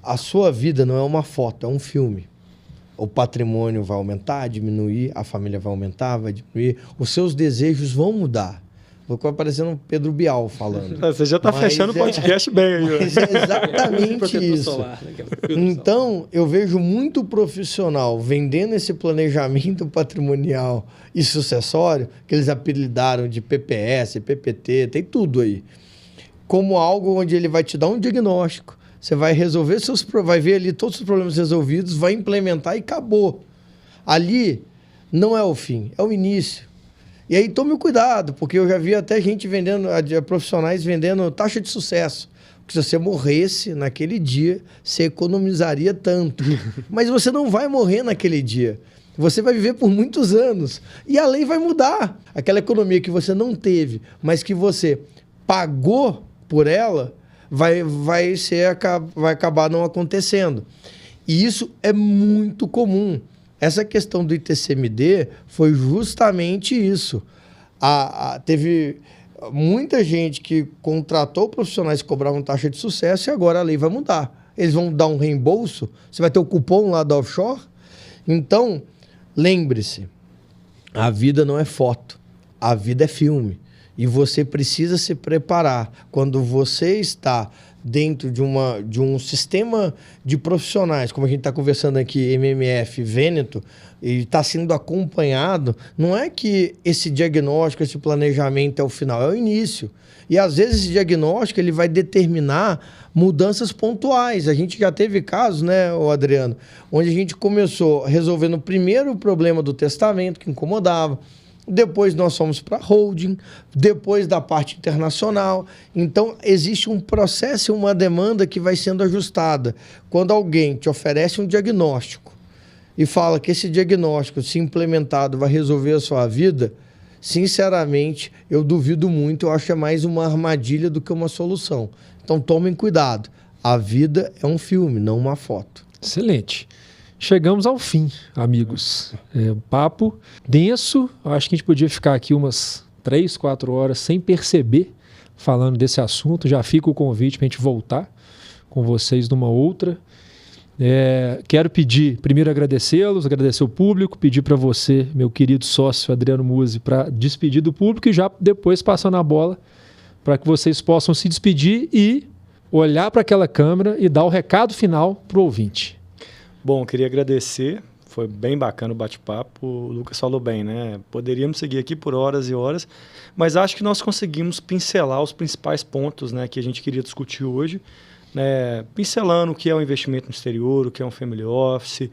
A sua vida não é uma foto, é um filme. O patrimônio vai aumentar, diminuir, a família vai aumentar, vai diminuir, os seus desejos vão mudar. Vou parecendo um Pedro Bial falando. Você já está fechando o podcast bem aí. Mas é exatamente isso. Solar, né? Então, eu vejo muito profissional vendendo esse planejamento patrimonial e sucessório, que eles apelidaram de PPS, PPT, tem tudo aí, como algo onde ele vai te dar um diagnóstico. Você vai resolver vai ver ali todos os problemas resolvidos, vai implementar e acabou. Ali não é o fim, é o início. E aí tome cuidado, porque eu já vi até gente vendendo, profissionais vendendo taxa de sucesso. Porque se você morresse naquele dia, você economizaria tanto. Mas você não vai morrer naquele dia. Você vai viver por muitos anos. E a lei vai mudar. Aquela economia que você não teve, mas que você pagou por ela, vai acabar não acontecendo. E isso é muito comum. Essa questão do ITCMD foi justamente isso. Teve muita gente que contratou profissionais que cobravam taxa de sucesso e agora a lei vai mudar. Eles vão dar um reembolso, você vai ter o cupom lá da offshore. Então, lembre-se, a vida não é foto, a vida é filme. E você precisa se preparar. Quando você está dentro de um sistema de profissionais, como a gente está conversando aqui, MMF, Vêneto, e está sendo acompanhado, não é que esse diagnóstico, esse planejamento é o final, é o início. E às vezes esse diagnóstico ele vai determinar mudanças pontuais. A gente já teve casos, né, Adriano, onde a gente começou resolvendo primeiro o problema do testamento, que incomodava. Depois nós fomos para holding, depois da parte internacional. Então, existe um processo e uma demanda que vai sendo ajustada. Quando alguém te oferece um diagnóstico e fala que esse diagnóstico, se implementado, vai resolver a sua vida, sinceramente, eu duvido muito. Eu acho que é mais uma armadilha do que uma solução. Então, tomem cuidado. A vida é um filme, não uma foto. Excelente. Chegamos ao fim, amigos. Um papo denso. Acho que a gente podia ficar aqui umas 3, 4 horas sem perceber falando desse assunto. Já fica o convite para a gente voltar com vocês numa outra. Quero pedir, primeiro agradecê-los, agradecer o público, pedir para você, meu querido sócio Adriano Muzi, para despedir do público e já depois passando a bola para que vocês possam se despedir e olhar para aquela câmera e dar o recado final para o ouvinte. Bom, queria agradecer, foi bem bacana o bate-papo, o Lucas falou bem, né? Poderíamos seguir aqui por horas e horas, mas acho que nós conseguimos pincelar os principais pontos, né, que a gente queria discutir hoje, né? Pincelando o que é o investimento no exterior, o que é um family office,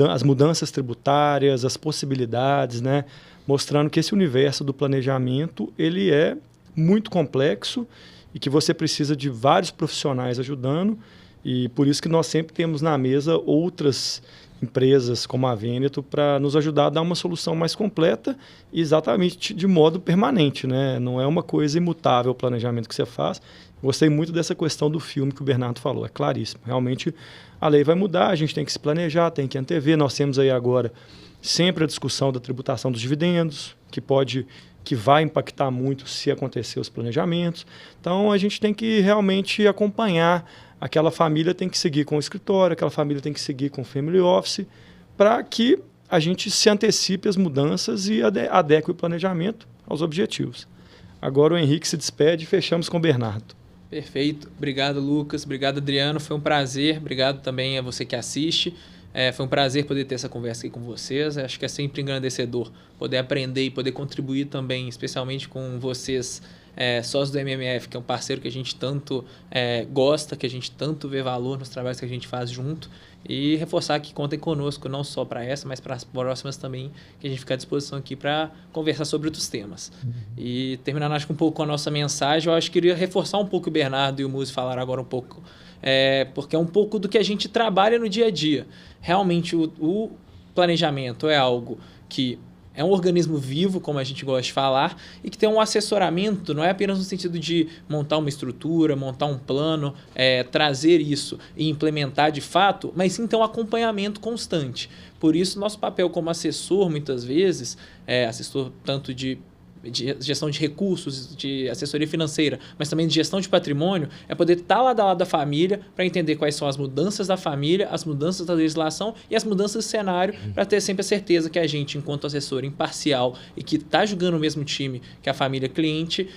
as mudanças tributárias, as possibilidades, né? Mostrando que esse universo do planejamento ele é muito complexo e que você precisa de vários profissionais ajudando. E por isso que nós sempre temos na mesa outras empresas como a Vêneto para nos ajudar a dar uma solução mais completa e exatamente de modo permanente, né? Não é uma coisa imutável o planejamento que você faz. Gostei muito dessa questão do filme que o Bernardo falou, é claríssimo. Realmente a lei vai mudar, a gente tem que se planejar, tem que antever. Nós temos aí agora sempre a discussão da tributação dos dividendos, que vai impactar muito se acontecer os planejamentos. Então a gente tem que realmente acompanhar. Aquela família tem que seguir com o escritório, aquela família tem que seguir com o family office, para que a gente se antecipe às mudanças e adeque o planejamento aos objetivos. Agora o Henrique se despede e fechamos com o Bernardo. Perfeito. Obrigado, Lucas. Obrigado, Adriano. Foi um prazer. Obrigado também a você que assiste. Foi um prazer poder ter essa conversa aqui com vocês. Acho que é sempre engrandecedor poder aprender e poder contribuir também, especialmente com vocês, sócio do MMF, que é um parceiro que a gente tanto gosta, que a gente tanto vê valor nos trabalhos que a gente faz junto. E reforçar que contem conosco, não só para essa, mas para as próximas também, que a gente fica à disposição aqui para conversar sobre outros temas. E terminando, acho que um pouco com a nossa mensagem, eu acho que queria reforçar um pouco o Bernardo e o Muzi falaram agora um pouco, porque é um pouco do que a gente trabalha no dia a dia. Realmente, o planejamento é algo que é um organismo vivo, como a gente gosta de falar, e que tem um assessoramento, não é apenas no sentido de montar uma estrutura, montar um plano, trazer isso e implementar de fato, mas sim ter um acompanhamento constante. Por isso, nosso papel como assessor, muitas vezes, assessor tanto de gestão de recursos, de assessoria financeira, mas também de gestão de patrimônio, é poder estar lá do lado da família para entender quais são as mudanças da família, as mudanças da legislação e as mudanças do cenário, para ter sempre a certeza que a gente, enquanto assessor imparcial e que está jogando o mesmo time que a família cliente,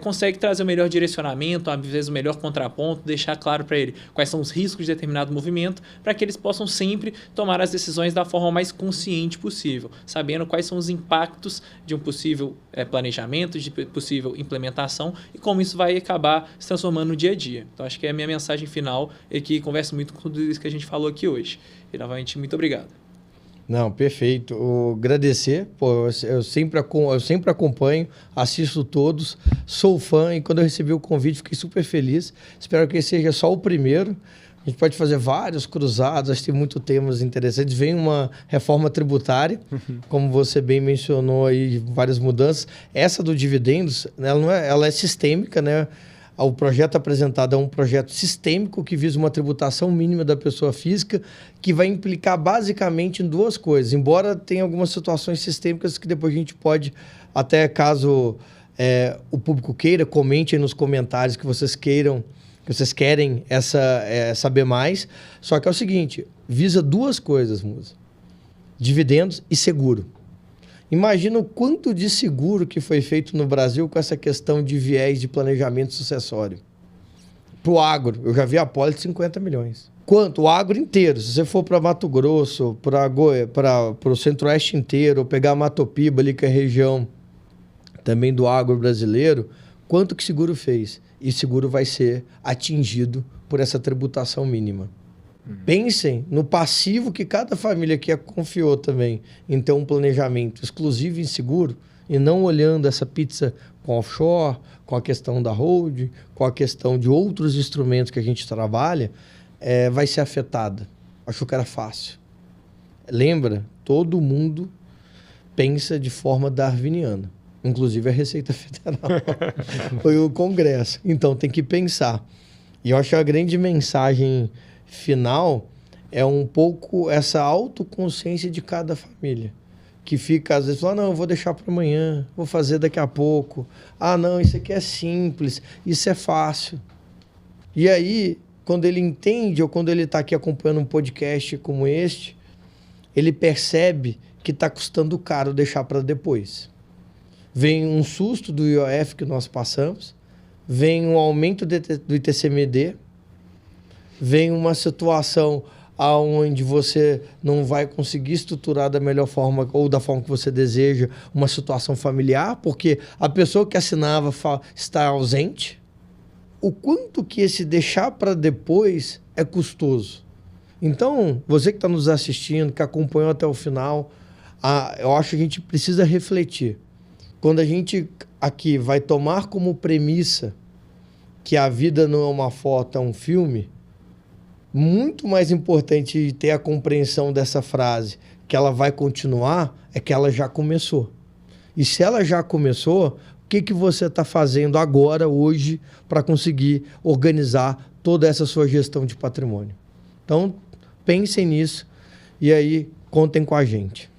consegue trazer o melhor direcionamento, às vezes o melhor contraponto, deixar claro para ele quais são os riscos de determinado movimento, para que eles possam sempre tomar as decisões da forma mais consciente possível, sabendo quais são os impactos de um possível planejamento, de possível implementação e como isso vai acabar se transformando no dia a dia. Então, acho que é a minha mensagem final e que conversa muito com tudo isso que a gente falou aqui hoje. E, novamente, muito obrigado. Não, perfeito. Agradecer, eu sempre acompanho, assisto todos, sou fã e quando eu recebi o convite fiquei super feliz. Espero que esse seja só o primeiro. A gente pode fazer vários cruzados, acho que tem muitos temas interessantes. Vem uma reforma tributária, como você bem mencionou aí, várias mudanças. Essa do dividendos, ela é sistêmica, né? O projeto apresentado é um projeto sistêmico que visa uma tributação mínima da pessoa física, que vai implicar basicamente em duas coisas. Embora tenha algumas situações sistêmicas que depois a gente pode, até caso o público queira, comente aí nos comentários que vocês querem saber mais. Só que é o seguinte, visa duas coisas, Muzi. Dividendos e seguro. Imagina o quanto de seguro que foi feito no Brasil com essa questão de viés de planejamento sucessório. Para o agro, eu já vi a apólice de 50 milhões. Quanto? O agro inteiro. Se você for para Mato Grosso, para o Centro-Oeste inteiro, ou pegar a Matopiba ali, que é a região também do agro brasileiro, quanto que seguro fez? E seguro vai ser atingido por essa tributação mínima. Pensem no passivo que cada família aqui confiou também em ter um planejamento exclusivo em seguro e não olhando essa pizza com offshore, com a questão da hold, com a questão de outros instrumentos que a gente trabalha, vai ser afetada. Achou que era fácil. Lembra? Todo mundo pensa de forma darwiniana. Inclusive a Receita Federal. Foi o Congresso. Então tem que pensar. E eu acho que a grande mensagem final é um pouco essa autoconsciência de cada família. Que fica, às vezes, falando, não, eu vou deixar para amanhã, vou fazer daqui a pouco. Ah, não, isso aqui é simples, isso é fácil. E aí, quando ele entende, ou quando ele está aqui acompanhando um podcast como este, ele percebe que está custando caro deixar para depois. Vem um susto do IOF que nós passamos, vem um aumento do ITCMD, vem uma situação onde você não vai conseguir estruturar da melhor forma ou da forma que você deseja uma situação familiar, porque a pessoa que assinava está ausente. O quanto que esse deixar para depois é custoso. Então, você que está nos assistindo, que acompanhou até o final, eu acho que a gente precisa refletir. Quando a gente aqui vai tomar como premissa que a vida não é uma foto, é um filme, muito mais importante ter a compreensão dessa frase, que ela vai continuar, é que ela já começou. E se ela já começou, o que você está fazendo agora, hoje, para conseguir organizar toda essa sua gestão de patrimônio? Então, pensem nisso e aí contem com a gente.